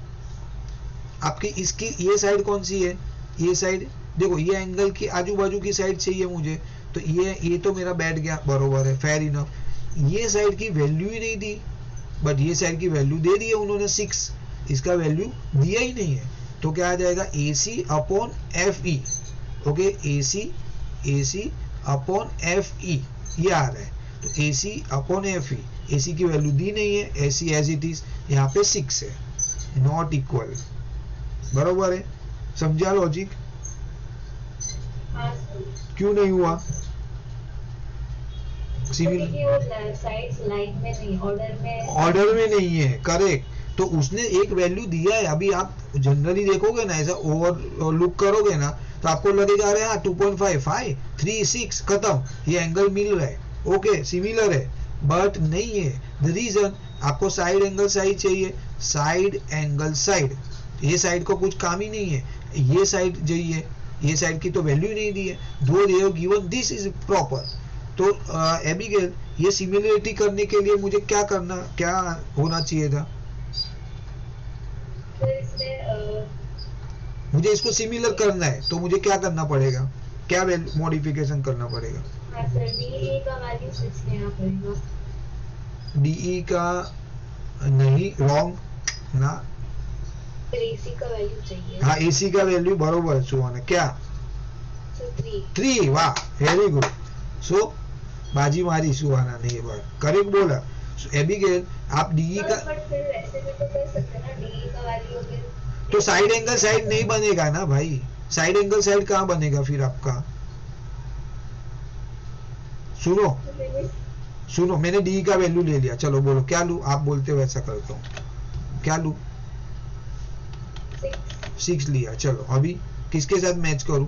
आपकी इसकी ये साइड कौन सी है, ये साइड। देखो ये एंगल की आजू बाजू की साइड चाहिए मुझे, तो ये तो मेरा बैठ गया, बरोबर है, फेयर इनफ। ये साइड की वैल्यू ही नहीं दी, बट ये साइड की वैल्यू दे दी है उन्होंने 6, इसका वैल्यू दिया ही नहीं है, तो क्या आ जाएगा AC upon FE। Okay, AC upon FE ये आ रहा है, तो AC अपॉन FE, AC की वैल्यू दी नहीं है, AC एज इट इज, यहाँ पे 6 है, नॉट इक्वल। बरोबर है, समझा लॉजिक? क्यों नहीं हुआ? सिमिलर देखिए वो साइड्स लाइन में नहीं, ऑर्डर में नहीं है, करेक्ट। तो उसने एक वैल्यू दिया है, अभी आप जनरली देखोगे ना, ऐसा ओवर लुक करोगे ना, तो आपको लगेगा अरे हाँ 2.55 3 6 खत्म, ये एंगल मिल रहा है, ओके सिमिलर है, बट नहीं है। द रीजन, आपको साइड एंगल साइड चाहिए, साइड एंगल साइड, ये साइड को कुछ काम ही नहीं है, ये साइड चाहिए, ये साइड की तो वैल्यू नहीं दी है, दो they have given this is proper. तो एबिगेल, ये सिमिलरिटी करने के लिए मुझे क्या होना चाहिए था? मुझे इसको सिमिलर करना है, तो मुझे क्या करना पड़ेगा, क्या मॉडिफिकेशन करना पड़ेगा? डीई का वैल्यू 6 लेना पड़ेगा। डीई का नहीं, रॉन्ग ना, एसी का वैल्यू चाहिए। हाँ एसी का वैल्यू बरोबर सुहाना, क्या? 3। वाह वेरी गुड। सो बाजी मारी सुहाना ने, ये बात करेक्ट बोला। एबिगेल, आप डीई का, फिर ऐसे भी तो कर सकते हैं ना, डीई का वैल्यू फिर तो साइड एंगल साइड नहीं बनेगा ना भाई, साइड एंगल साइड कहाँ बनेगा फिर आपका? सुनो मैंने डी का वैल्यू ले लिया, चलो बोलो क्या लूं, आप बोलते हो वैसा करता हूँ, क्या लूं? 6 लिया, चलो अभी किसके साथ मैच करूं?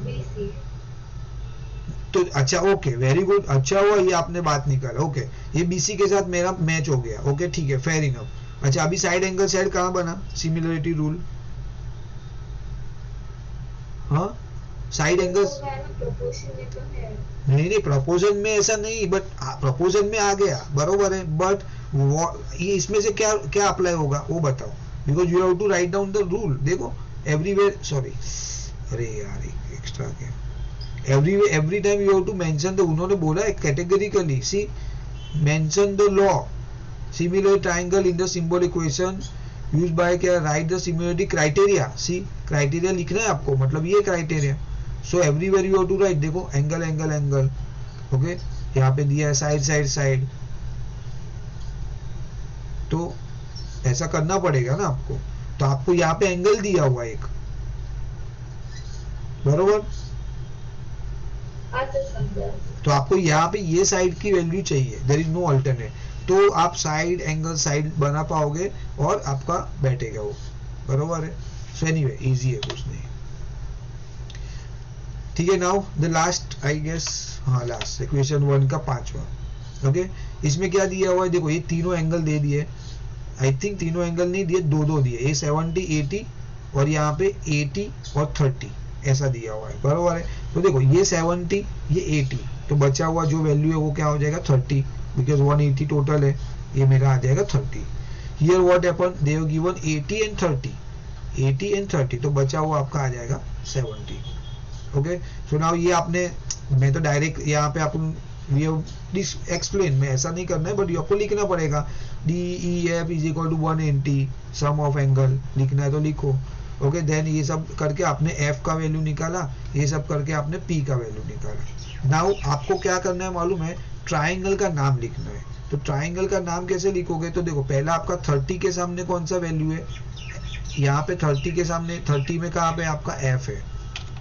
बीसी। तो अच्छा ओके वेरी गुड, अच्छा हुआ ये आपने बात निकाला, ओके ये बीसी के साथ मेरा मैच हो गया, ओके ठीक है फेयर इनफ। अच्छा अभी साइड एंगल साइड कहाँ बना? सिमिलरिटी रूल, हाँ साइड एंगल्स नहीं प्रपोजन में ऐसा नहीं, बट प्रपोजन में आ गया बरोबर है, बट ये इसमें से क्या क्या अप्लाई होगा वो बताओ, because you have to write down the rule. देखो एवरीवेयर, सॉरी अरे यार एक्स्ट्रा क्या, every time you have to mention the, उन्होंने बोला है categorically, see mention the law similar triangle in the symbol equation use by क्या, write the similarity criteria, see criteria लिखना है आपको, मतलब ये criteria. So everywhere you have to write, देखो एंगल एंगल एंगल, ओके यहाँ पे दिया है साइड साइड साइड, तो ऐसा करना पड़ेगा ना आपको, तो आपको यहाँ पे एंगल दिया हुआ एक, बरोबर, तो आपको यहाँ पे ये साइड की वैल्यू चाहिए, देयर इज नो अल्टरनेट, तो आप साइड एंगल साइड बना पाओगे और आपका बैठेगा वो, बरोबर है। सो एनीवे इजी है, कुछ नहीं, ठीक है। Now the last I guess, हाँ लास्ट इक्वेशन 1 का 5वां, ओके इसमें क्या दिया हुआ है, देखो ये तीनों एंगल दे दिए, आई थिंक तीनों एंगल नहीं दिए, दो दिए, ये 70 80 और यहाँ पे 80 और 30 ऐसा दिया हुआ है, बरोबर है। तो देखो ये 70 ये 80, तो बचा हुआ जो वैल्यू है वो क्या हो जाएगा 30, बिकॉज 180 टोटल है, ये मेरा आ जाएगा 30। Here what happen, they have given 80 and 30, 80 and 30, तो बचा हुआ आपका आ जाएगा 70, ओके। सो नाउ ये आपने, मैं तो डायरेक्ट यहाँ पे अपन वी हैव एक्सप्लेन, में ऐसा नहीं करना है, बट आपको लिखना पड़ेगा DEF is equal to 180 sum of angle, लिखना है तो लिखो, ओके। देन ये सब करके आपने F का वैल्यू निकाला, ये सब करके आपने P का वैल्यू निकाला। नाउ आपको क्या करना है मालूम है, ट्राइंगल का नाम लिखना है। तो ट्राइंगल का नाम कैसे लिखोगे, तो देखो पहला आपका 30 के सामने कौन सा वैल्यू है, यहाँ पे 30 के सामने, 30 में कहाँ पे आपका F है,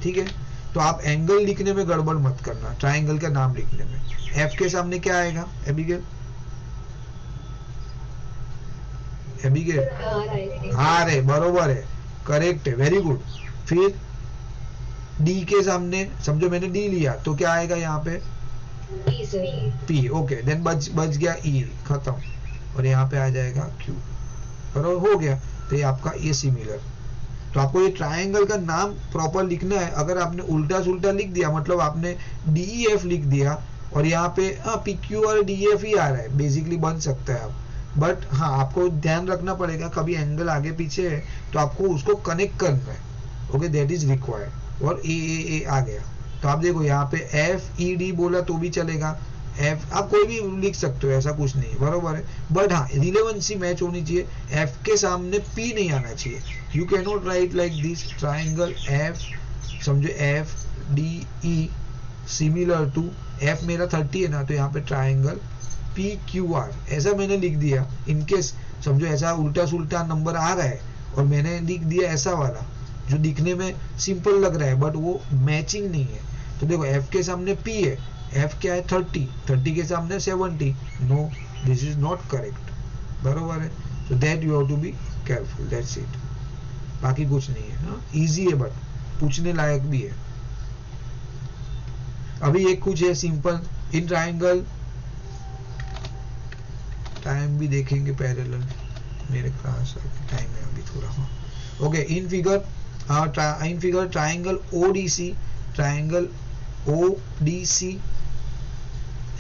ठीक है। तो आप एंगल लिखने में गड़बड़ मत करना, ट्राइंगल का नाम लिखने में F के सामने क्या आएगा एबिगेल? आर है, बरोबर है, करेक्ट है, वेरी गुड। फिर D के सामने समझो मैंने D लिया, तो क्या आएगा यहाँ पे P, ओके देन बच गया E, खत्म, और यहाँ पे आ जाएगा Q, बरोबर हो गया। तो ये आपका ये सिमिलर, तो आपको ये ट्राइंगल का नाम प्रॉपर लिखना है। अगर आपने उल्टा सुल्टा लिख दिया, मतलब आपने DEF लिख दिया और यहाँ पे PQ और DEF ही आ रहा है, बेसिकली बन सकता है आप, बट हाँ आपको ध्यान रखना पड़ेगा, कभी एंगल आगे पीछे है तो आपको उसको कनेक्ट करना है, ओके दैट इज रिक्वायर्ड। और ए आ गया, तो आप देखो यहाँ पे FED बोला तो भी चलेगा, F आप कोई भी लिख सकते हो, ऐसा कुछ नहीं, बरोबर है, बट हाँ रिलेवेंसी मैच होनी चाहिए, F के सामने P नहीं आना चाहिए। You can not right like this, triangle F, समझो FDE सिमिलर टू, F मेरा 30 है ना, तो यहाँ पे ट्राइंगल PQR ऐसा मैंने लिख दिया। इनकेस समझो ऐसा उल्टा सुल्टा नंबर आ रहा है और मैंने लिख दिया ऐसा वाला जो दिखने में सिंपल लग रहा है बट वो मैचिंग नहीं है, तो देखो F के सामने P है एफ क्या है 30 के सामने 70, no this is not correct, बरोबर है। तो that you have to be careful, that's it, बाकी कुछ नहीं है। हाँ इजी है बट पूछने लायक भी है। अभी एक कुछ है सिंपल इन ट्राइंगल, टाइम भी देखेंगे पैरेलल, मेरे पास टाइम है अभी थोड़ा। हाँ okay, in figure triangle ODC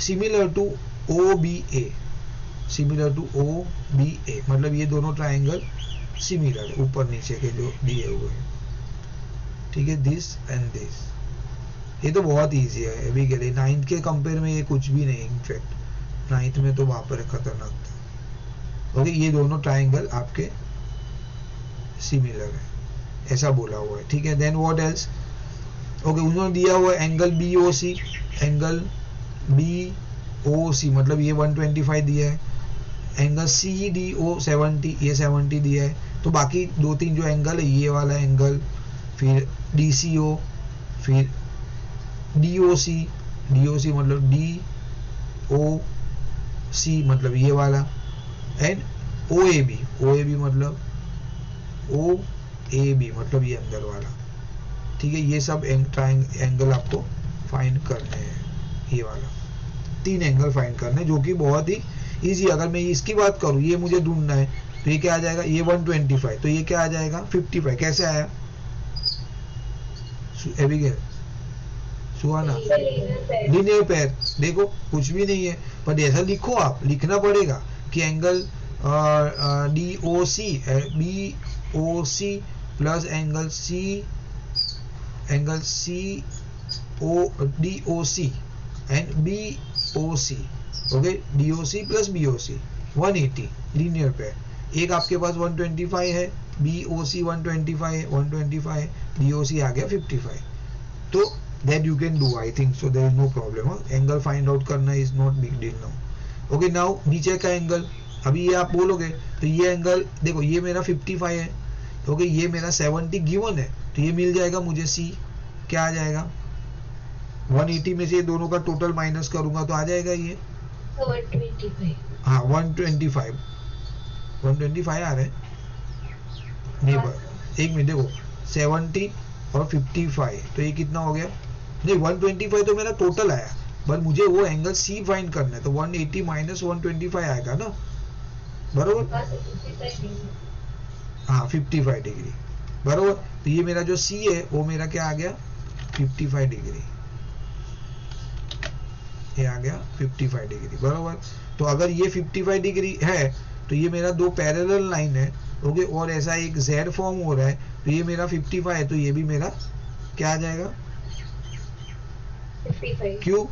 similar to OBA, मतलब ये दोनों ट्राइंगल सिमिलर है, ऊपर नीचे के जो दिए हुए हैं, ठीक है, दिस एंड दिस। ये तो बहुत इजी है अभी के लिए, 9th के कंपेयर में ये कुछ भी नहीं, इनफैक्ट 9th में तो वहां पर खतरनाक था। ओके, ये दोनों ट्राइंगल आपके सिमिलर है, ऐसा बोला हुआ है, ठीक है। देन व्हाट एल्स, ओके, उन्होंने दिया हुआ एंगल BOC, मतलब ये 125 दिया है, एंगल CDO 70, ये 70 दिया है। तो बाकी 2-3 जो एंगल है, ये वाला एंगल, फिर DCO, फिर DOC मतलब DOC मतलब ये वाला, एंड OAB मतलब OAB मतलब ये अंदर वाला, ठीक है। ये सब एंगल आपको फाइंड करने हैं, ये वाला 3 एंगल फाइंड करने, जो कि बहुत ही इजी। अगर मैं इसकी बात करूं, ये मुझे ढूंढना है, तो ये क्या आ जाएगा, ये 125, तो ये क्या आ जाएगा 55। कैसे आया एबिगेल, सुहाना? लीनियर पेयर, देखो कुछ भी नहीं है, पर ऐसा लिखो, आप लिखना पड़ेगा कि angle BOC plus angle DOC and BOC, okay, DOC plus BOC 180 linear pair. एक आपके पास 125 है, BOC 125 है, 125 DOC आ गया 55। तो that you can do, I think so, there is no problem। Angle find out करना is not big deal now। Okay, now नीचे का angle, अभी ये आप बोलोगे तो ये एंगल देखो, ये मेरा 55 है, ओके, ये मेरा 70 गिवन है, तो ये मिल जाएगा मुझे C, क्या आ जाएगा 180 में से ये दोनों का टोटल माइनस करूंगा तो आ जाएगा ये 125। हाँ 125 आ रहे हैं, नहीं एक मिनट देखो, 70 और 55, तो ये कितना हो गया, नहीं 125 तो मेरा टोटल आया, बट मुझे वो एंगल C फाइंड करना है, तो 180 माइनस 125 आएगा ना, बरोबर। हाँ 55 डिग्री, बरोबर। तो ये मेरा जो C है वो मेरा क्या आ गया 55 डिग्री, ये आ गया 55 डिग्री, बरोबर। तो अगर ये 55 डिग्री है, तो ये मेरा 2 पैरेलल लाइन है, ओके, और ऐसा एक Z फॉर्म हो रहा है, तो ये मेरा 55 है, तो ये भी मेरा क्या आ जाएगा 55। क्यों?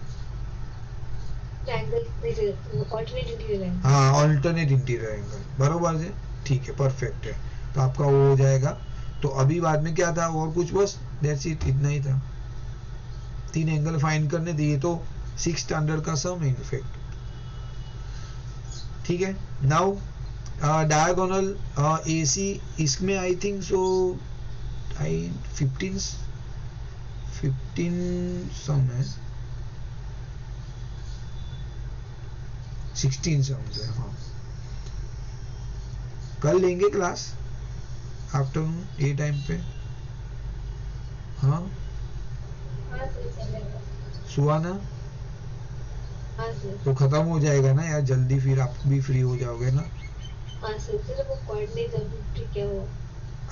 हाँ ऑल्टरनेट इंटीरियर एंगल, बरोबर है, ठीक है, परफेक्ट है। तो आपका वो हो जाएगा। तो अभी बाद में क्या था और कुछ, बस दैट्स इट, इतना ही था, 3 एंगल फाइंड करने थे। ये तो 6th स्टैंडर्ड का सम है इनफैक्ट, ठीक है। नाउ डायगोनल AC, इसमें आई थिंक सो 15 सम है, 16 सम्स है। हाँ कल लेंगे क्लास आफ्टरनून ये टाइम पे, हाँ सुहाना, तो खत्म हो जाएगा ना यार जल्दी, फिर आप भी फ्री हो जाओगे ना।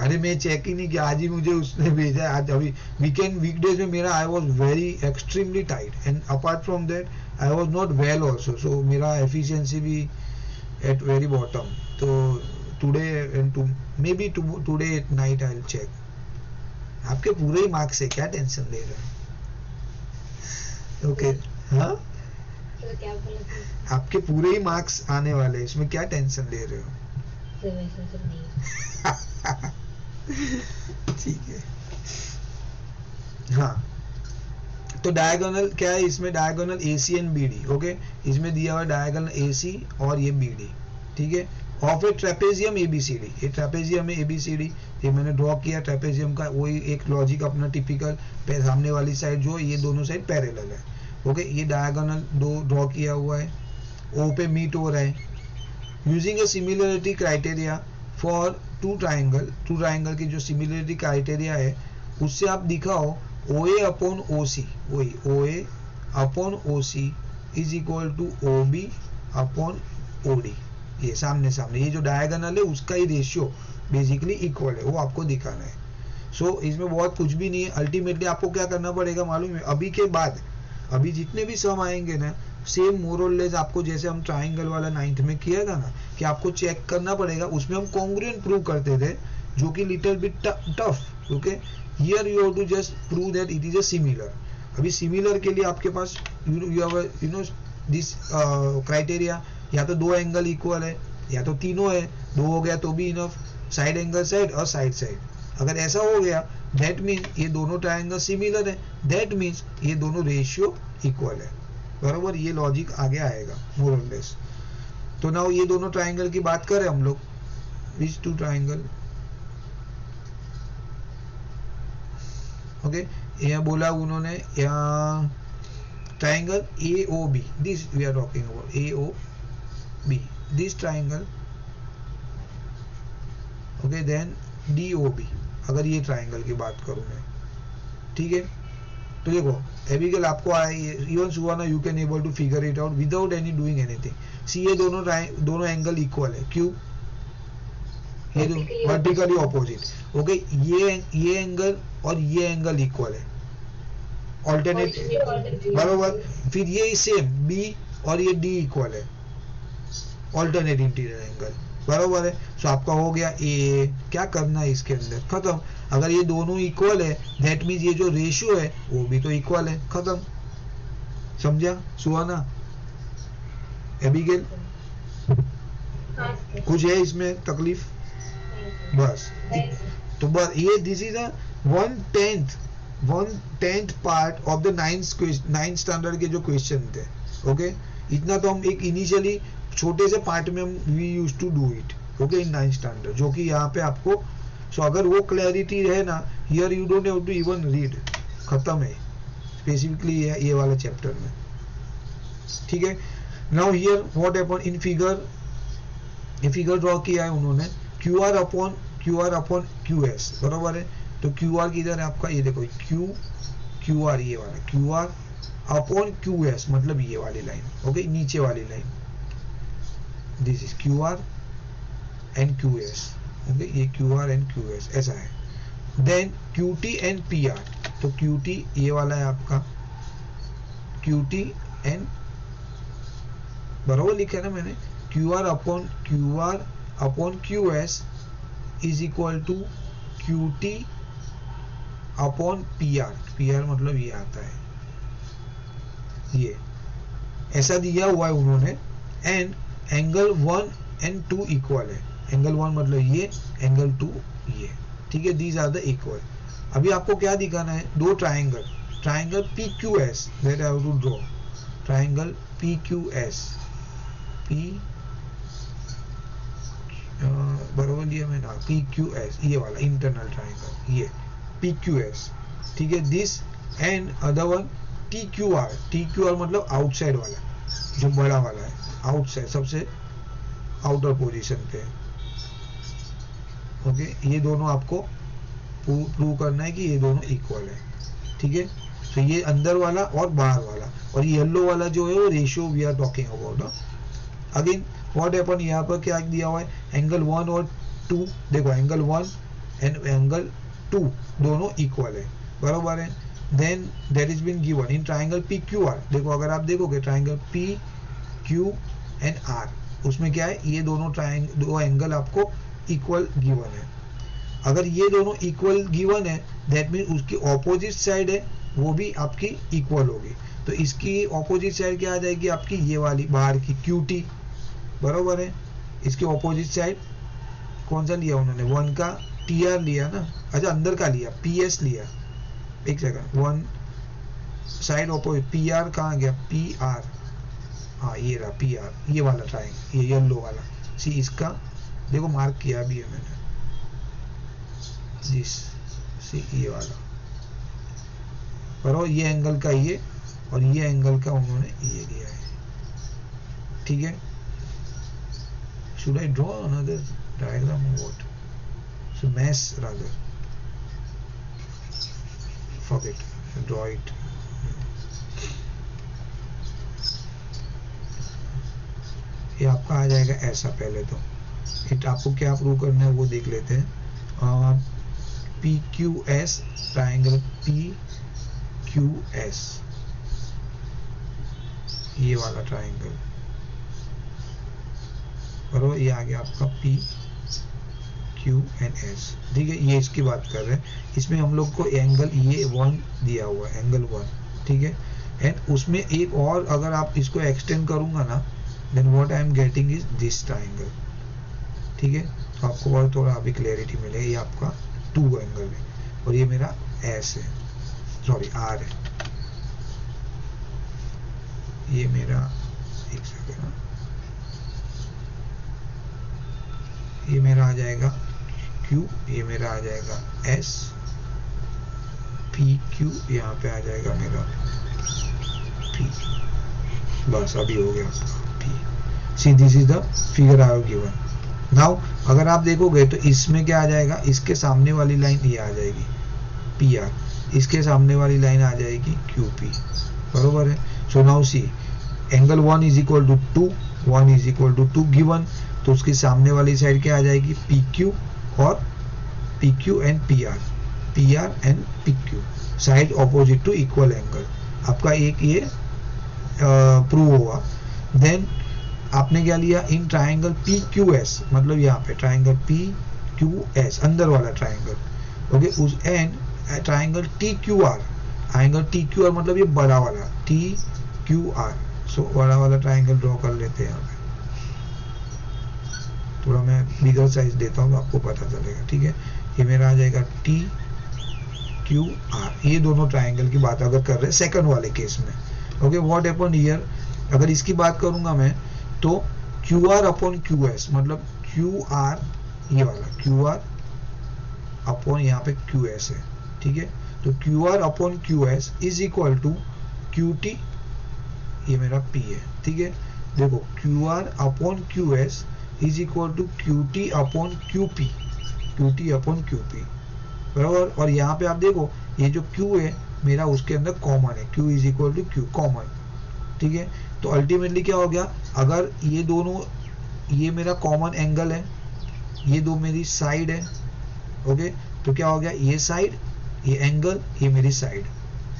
अरे मैं चेक ही नहीं किया, आज ही मुझे उसने भेजा, आज अभी वीकडेज में मेरा I was very extremely tight, and apart from that I was not well also, so मेरा एफिशिएंसी भी एट वेरी बॉटम। तो today and maybe today at night I will check. आपके पूरे ही मार्क्स है, क्या tension ले रहे हैं? ओके, हाँ आपके पूरे ही मार्क्स आने वाले हैं, इसमें क्या टेंशन ले रहे हो? ठीक है, हाँ। तो डायगोनल क्या है इसमें, diagonal AC and BD, okay, इसमें दिया हुआ डायगोनल AC और ये BD, ठीक है, ऑफ ए ट्रेपेजियम ABCD। ये ट्रेपेजियम है ABCD, ये मैंने ड्रॉ किया ट्रेपेजियम का, वही एक लॉजिक अपना टिपिकल, सामने वाली साइड जो ये दोनों साइड पैरेलल है, ओके, ये डायगोनल दो ड्रॉ किया हुआ है, ओ पे मीट हो रहा है। Using a similarity criteria for two triangle की जो सिमिलरिटी क्राइटेरिया है उससे आप दिखाओ ओ ए अपॉन ओ सी, वही O A upon O C is equal to O B upon O D. ये सामने सामने ये जो डायगोनल है उसका ही रेशियो बेसिकली इक्वल है, वो आपको दिखाना है। सो इसमें बहुत कुछ भी नहीं है। अल्टीमेटली आपको क्या करना पड़ेगा मालूम है, अभी के बाद अभी जितने भी सम आएंगे ना, सेम मोर और लेस आपको जैसे हम ट्राइंगल वाला 9th में किया था ना, कि आपको चेक करना पड़ेगा। उसमें हम कॉन्ग्रुएंट प्रूव करते थे जो कि little bit tough. Okay, here you have to just prove that it is a similar. अभी सिमिलर के लिए आपके पास यू नो दिस क्राइटेरिया, या तो दो एंगल इक्वल है या तो तीनों है, दो हो गया तो भी इनफ, साइड एंगल साइड और साइड साइड। अगर ऐसा हो गया दैट मीन्स ये दोनों ट्राइंगल सिमिलर है, दैट मीन्स ये दोनों रेशियो इक्वल है। बराबर, ये लॉजिक आगे आएगा मोर और लेस। तो नाउ ये दोनों ट्राइंगल की बात करें हम लोग, विच टू ट्राइंगल। ओके, यह बोला उन्होंने यहाँ triangle A O B, this we are talking about A O B, this triangle. Okay, then D O B, अगर ये ट्राइंगल की बात करूं मैं, ठीक है। तो देखो एबिगेल आपको even Suhana you can able to figure it out without any doing anything. See ये दोनों एंगल इक्वल है, क्यों? ये वर्टिकली ऑपोजिट। ओके, ये एंगल और ये एंगल इक्वल है, ऑल्टरनेट, बराबर। फिर ये सेम बी और ये डी इक्वल है, ऑल्टरनेट इंटीरियर एंगल, बराबर है। सो आपका हो गया ए, क्या करना है इसके अंदर, खत्म। अगर ये दोनों इक्वल है दैट मीन्स ये जो रेशियो है वो भी तो इक्वल है, खत्म। समझा सुहाना, एबिगेल? कुछ है इसमें तकलीफ? बस, तो बस ये this is a 1/10 part of the 9th standard के जो क्वेश्चन थे। ओके, इतना तो हम एक इनिशियली छोटे से पार्ट में हम we use to do it, okay, in 9th standard, जो कि यहाँ पे आपको, सो अगर वो क्लैरिटी है ना, here you don't have to even read, खत्म है स्पेसिफिकली ये वाला चैप्टर में, ठीक है। Now here what happen in figure, ये फिगर ड्रॉ किया है उन्होंने, Q R upon Q S, बराबर है। तो क्यू आर किधर है आपका, ये देखो क्यू आर, ये वाला Q R upon Q S, मतलब ये वाली लाइन, ओके, नीचे वाली line, this is Q R and Q S, okay, ये Q R and Q S ऐसा है। Then Q T and P R, तो क्यू टी ये वाला है आपका, क्यू टी एंड, बराबर लिखा है ना मैंने, Q R upon Q S is equal to Q T upon P R, मतलब ये आता है, ये ऐसा दिया हुआ है उन्होंने। एंड एंगल 1 and 2 इक्वल है, एंगल 1 मतलब ये, एंगल 2 ये, ठीक है, दीज आर द इक्वल। अभी आपको क्या दिखाना है, दो triangle P Q S, that I have to draw triangle P Q S, P बराबर लिया मैंने, पी क्यू एस, ये वाला इंटरनल ट्राइंगल, ये पी क्यू एस, ठीक है, this and other one T Q R मतलब आउटसाइड वाला, जो बड़ा वाला है, आउटसाइड, सबसे आउटर पोजीशन पे, ओके। ये दोनों आपको प्रूव करना है कि ये दोनों इक्वल है, ठीक है। तो ये अंदर वाला और बाहर वाला, और ये येलो वाला जो है वो ratio we are talking about. Again what happen, यहाँ पर क्या दिया हुआ है, एंगल 1 और 2, देखो एंगल 1 एंड एंगल 2 दोनों इक्वल है, बराबर है। Then that is been given in triangle P Q R, देखो अगर आप देखोगे triangle P Q and R, उसमें क्या है, ये दो एंगल आपको इक्वल गिवन है। अगर ये दोनों इक्वल गिवन है दैट मीन उसकी ऑपोजिट साइड है वो भी आपकी इक्वल होगी। तो इसकी ऑपोजिट साइड क्या आ जाएगी आपकी, ये वाली बाहर की क्यू टी, बराबर है। इसकी ऑपोजिट साइड कौन सा लिया उन्होंने, 1 का टी आर लिया ना, अच्छा अंदर का लिया, पी एस लिया, एक second, 1 side opposite, P R कहाँ गया, पी आर, हाँ ये रहा पी आर, ये वाला ट्राइंगल, ये येलो वाला, सी इसका देखो मार्क किया भी है मैंने, दिस सी ये वाला, बराबर, ये एंगल का ये और ये एंगल का उन्होंने ये दिया है, ठीक है। Should I draw another diagram or what? So mass rather. Forget. Draw it. ये आपका आ जाएगा ऐसा। पहले तो इट आपको क्या प्रूव करना है वो देख लेते हैं। P Q S triangle P Q S, ये वाला ट्राइंगल बराबर, ये आ गया आपका पी क्यू एन एस, ठीक है। ये इसकी बात कर रहे हैं। इसमें हम लोग को एंगल ये 1 दिया हुआ है, एंगल 1, ठीक है। एंड उसमें एक और अगर आप इसको एक्सटेंड करूंगा ना, then what I am getting is this triangle, ठीक है। तो आपको और थोड़ा अभी क्लैरिटी मिलेगी। ये आपका 2 एंगल है और ये मेरा एस है, सॉरी आर है। ये मेरा एक सेकेंड, ये मेरा आ जाएगा Q, ये मेरा आ जाएगा S, PQ यहाँ पे आ जाएगा मेरा P। बस अभी हो गया P। See this is the figure I have given. Now अगर आप देखोगे तो इसमें क्या आ जाएगा, इसके सामने वाली लाइन ये आ जाएगी PR, इसके सामने वाली लाइन आ जाएगी QP, बरोबर है। So now see angle 1 is equal to 2, 1 is equal to 2 given, तो उसकी सामने वाली साइड क्या आ जाएगी PQ और PQ and PR and PQ, side opposite to equal angle. आपका एक ये प्रूव हुआ। देन आपने क्या लिया, इन ट्राइंगल PQS, मतलब यहाँ पे ट्राइंगल PQS अंदर वाला ट्राइंगल, ओके, उस and triangle TQR, angle TQR मतलब ये बड़ा वाला TQR। सो बड़ा वाला ट्राइंगल ड्रॉ कर लेते हैं यहाँ पे। थोड़ा मैं बिगर साइज देता हूँ तो आपको पता चलेगा, ठीक है। ये मेरा आ जाएगा TQR। ये दोनों ट्राइंगल की बात अगर कर रहे हैं सेकंड वाले केस में, ओके। व्हाट हैपेंड हियर, अगर इसकी बात करूंगा मैं तो QR अपॉन QS, मतलब QR ये वाला QR अपॉन यहाँ पे QS है, ठीक है। तो QR upon QS is equal to QT, ये मेरा P है, ठीक है। देखो QR upon QS is equal to QT upon QP, QT upon QP, बराबर। और यहाँ पे आप देखो ये जो Q है मेरा उसके अंदर कॉमन है, Q is equal to Q common, ठीक है। तो अल्टीमेटली क्या हो गया, अगर ये दोनों, ये मेरा कॉमन एंगल है, ये दो मेरी साइड है, ओके, तो क्या हो गया, ये साइड, ये एंगल, ये मेरी साइड,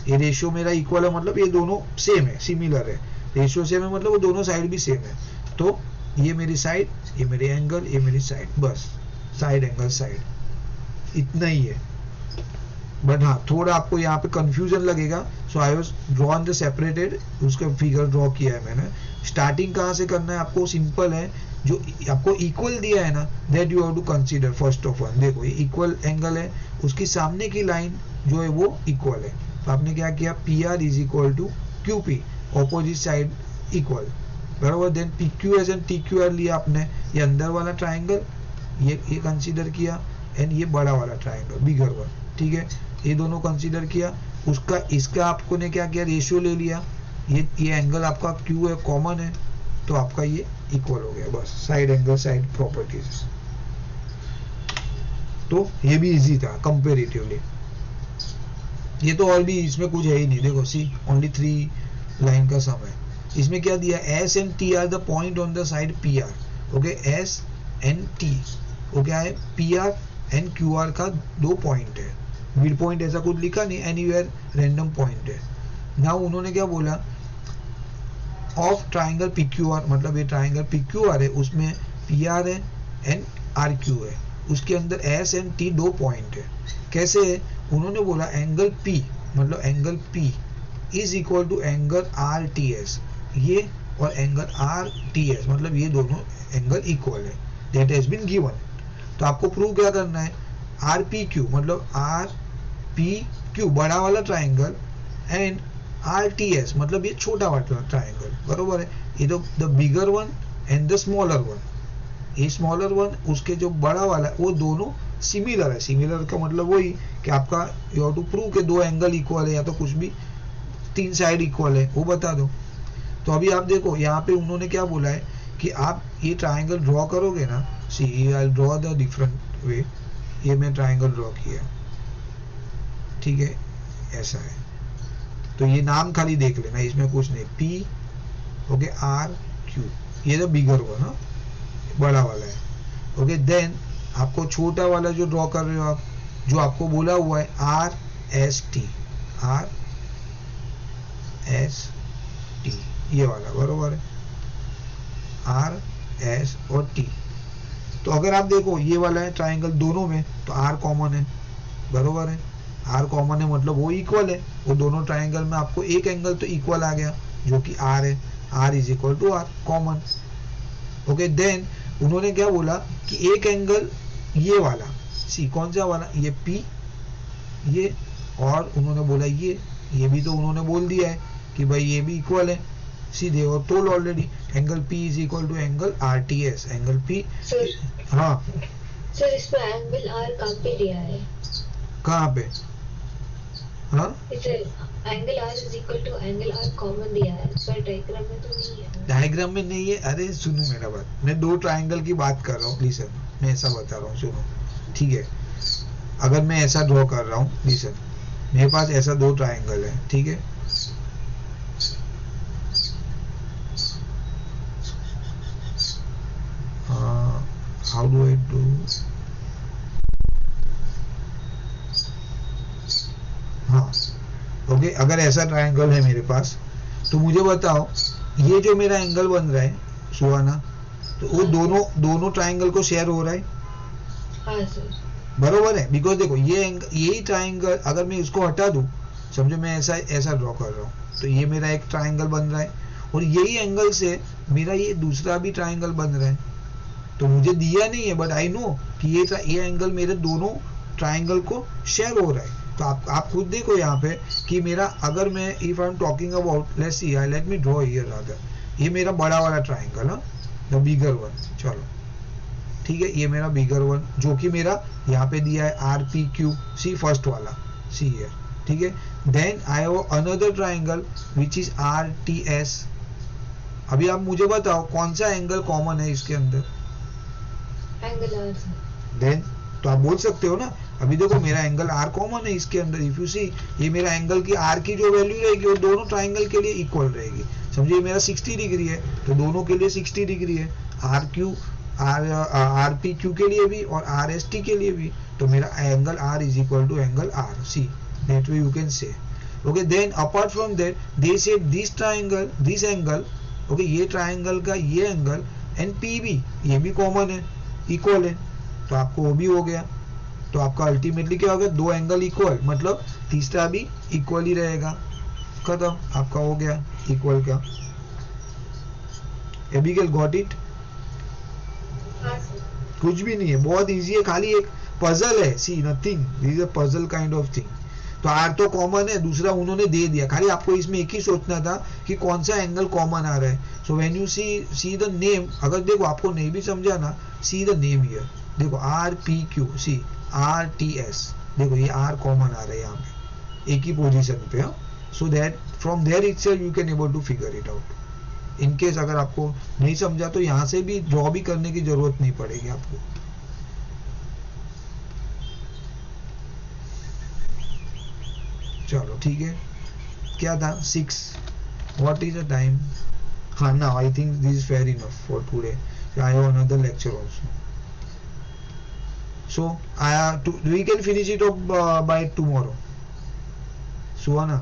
ये रेशियो मेरा इक्वल है, मतलब ये दोनों सेम है, सिमिलर है, रेशियो सेम है, मतलब वो दोनों साइड भी सेम है। तो ये मेरी साइड, ये मेरे एंगल, ये मेरी साइड, बस साइड एंगल साइड, इतना ही है। बट हाँ थोड़ा आपको यहाँ पे कंफ्यूजन लगेगा, so I was drawn the separated, उसका फिगर ड्रॉ किया है मैंने। स्टार्टिंग कहाँ से करना है आपको, सिंपल है, जो आपको इक्वल दिया है ना, that you have to consider first of all. देखो ये इक्वल एंगल है, उसकी सामने की लाइन जो है वो इक्वल है, तो आपने क्या किया, PR is equal to QP, opposite side equal, बराबर। देन PQS एंड TQR लिया आपने, ये अंदर वाला ट्राइंगल ये कंसीडर किया, एंड ये बड़ा वाला ट्राइंगल बिगर वन, ठीक है, ये दोनों कंसीडर किया। उसका इसका आपको ने क्या किया, रेशियो ले लिया, ये एंगल आपका Q है, कॉमन है, तो आपका ये इक्वल हो गया, बस साइड एंगल साइड प्रॉपर्टीज। तो ये भी इजी था कंपेरेटिवली, ये तो और भी इसमें कुछ है ही नहीं। देखो सी ओनली 3 लाइन का सम है। इसमें क्या दिया, S and T are the point on the side PR, okay, S and T वो क्या है, PR एंड QR का 2 पॉइंट है, मिड पॉइंट ऐसा कुछ लिखा नहीं, एनीवेयर रैंडम पॉइंट है। नाउ उन्होंने क्या बोला, ऑफ ट्राइंगल PQR, मतलब ये ट्राइंगल PQR है, उसमें PR है एंड RQ है, उसके अंदर S एंड T 2 पॉइंट है। कैसे है, उन्होंने बोला एंगल P, मतलब angle P is equal to angle RTS, ये और एंगल RTS, मतलब ये दोनों एंगल इक्वल है, दैट हैज बीन गिवन। तो आपको प्रूव क्या करना है, RPQ मतलब RPQ बड़ा वाला ट्राइंगल एंड RTS मतलब ये छोटा वाला ट्राइंगल, बरोबर है। ये तो the bigger one and the smaller one, ये स्मॉलर वन उसके जो बड़ा वाला वो दोनों सिमिलर है। सिमिलर का मतलब वही कि आपका यू हैव टू प्रूव के 2 एंगल इक्वल है, या तो कुछ भी तीन साइड इक्वल है वो बता दो। तो अभी आप देखो यहाँ पे उन्होंने क्या बोला है कि आप ये ट्राइंगल ड्रॉ करोगे ना, see I draw the different way. ये मैं ट्राइंगल ड्रॉ किया, ठीक है, ऐसा है। तो ये नाम खाली देख लेना, इसमें कुछ नहीं, पी ओके आर क्यू, ये जो बिगर वन ना, बड़ा वाला है। ओके देन आपको छोटा वाला जो ड्रॉ कर रहे हो आप, जो आपको बोला हुआ है R S T, R S T, ये वाला बरोबर है, आर एस और टी। तो अगर आप देखो ये वाला है ट्राइंगल दोनों में, तो आर कॉमन है, बरोबर है, आर कॉमन है मतलब वो इक्वल है। वो दोनों ट्राइंगल में आपको एक एंगल तो इक्वल आ गया जो कि आर है, R is equal to R common. Okay then उन्होंने क्या बोला कि एक एंगल ये वाला, सी कौन सा वाला, ये पी, ये, और उन्होंने बोला ये भी तो उन्होंने बोल दिया है कि भाई ये भी इक्वल है सीधे, और told already angle P is equal to angle R T S, angle P. हाँ सर इसमें एंगल आर कहाँ पे दिया है? कहाँ पे? हाँ angle R is equal to angle R common दिया है, पर डायग्राम में तो नहीं है। डायग्राम में नहीं है, अरे सुनो मेरा बात, मैं दो ट्राइंगल की बात कर रहा हूँ, लिसन, मैं ऐसा बता रहा हूँ, सुनो, ठीक है। अगर मैं ऐसा ड्रॉ कर रहा हूँ, लिसन, मेरे पास ऐसा दो ट्राइंगल है, ठीक है, हाउ डू आई डू, हाँ ओके, अगर ऐसा ट्राइंगल है मेरे पास, तो मुझे बताओ ये जो मेरा एंगल बन रहा है सुहाना, तो वो दोनों ट्राइंगल को शेयर हो रहा है? हाँ सर, बरोबर है, बिकॉज देखो यही ट्राइंगल अगर मैं इसको हटा दूं, समझो मैं ऐसा ड्रॉ कर रहा हूँ, तो ये मेरा एक ट्राइंगल बन रहा है, और यही एंगल से मेरा ये दूसरा भी ट्राइंगल बन रहा है। तो मुझे दिया नहीं है, बट आई नो कि ये एंगल मेरे दोनों ट्राइंगल को शेयर हो रहा है। तो आप खुद देखो यहाँ पे कि मेरा, अगर मैं if I am talking about, let's see, let me draw here rather, ये मेरा बड़ा वाला ट्राइंगल है, द बिगर वन, चलो ठीक है, ये मेरा बिगर वन जो कि मेरा यहाँ पे दिया है R P Q, see first वाला, सी हियर, ठीक है। Then I have another triangle which is R T S. अभी आप मुझे बताओ कौन सा एंगल कॉमन है इसके अंदर? Angle are. देन तो आप बोल सकते हो ना, अभी देखो मेरा एंगल आर कॉमन है इसके अंदर, इफ यू सी, ये मेरा एंगल की आर की जो वैल्यू रहेगी वो दोनों ट्राइंगल के लिए इक्वल रहेगी। समझिए मेरा 60 डिग्री है, तो दोनों के लिए 60 डिग्री है, आर पी क्यू के लिए भी और आर एस टी के लिए भी। तो मेरा angle R is equal to angle R, see that way you can say. Okay then apart from that they said this triangle, this angle, okay ये ट्राइंगल का ये एंगल एंड पी भी, ये भी कॉमन है, इक्वल है, तो आपको वो भी हो गया। तो आपका अल्टीमेटली क्या हो गया, दो एंगल इक्वल, मतलब तीसरा भी इक्वल ही रहेगा, खत्म, आपका हो गया इक्वल का। Abigail got it? कुछ भी नहीं है, बहुत इजी है, खाली एक पजल है, see nothing, this is a puzzle kind of thing. तो आर तो कॉमन है, दूसरा उन्होंने दे दिया, खाली आपको इसमें एक ही सोचना था कि कौन सा एंगल कॉमन आ रहा है। So when you see the name, अगर देखो आपको नहीं भी समझा ना, सी द नेम हियर, देखो R P Q, see R T S, देखो ये आर कॉमन आ रहा है यहाँ पे एक ही पोजीशन पे, so that from there itself you can able to figure it out. In case अगर आपको नहीं समझा तो यहाँ से भी ड्रॉ भी करने की जरूरत नहीं पड़ेगी आपको। चलो ठीक है, क्या था 6, व्हाट इज द टाइम? हाँ ना, I think this is fair enough for today, I have another lecture also, so we can finish it up by tomorrow, Suhana.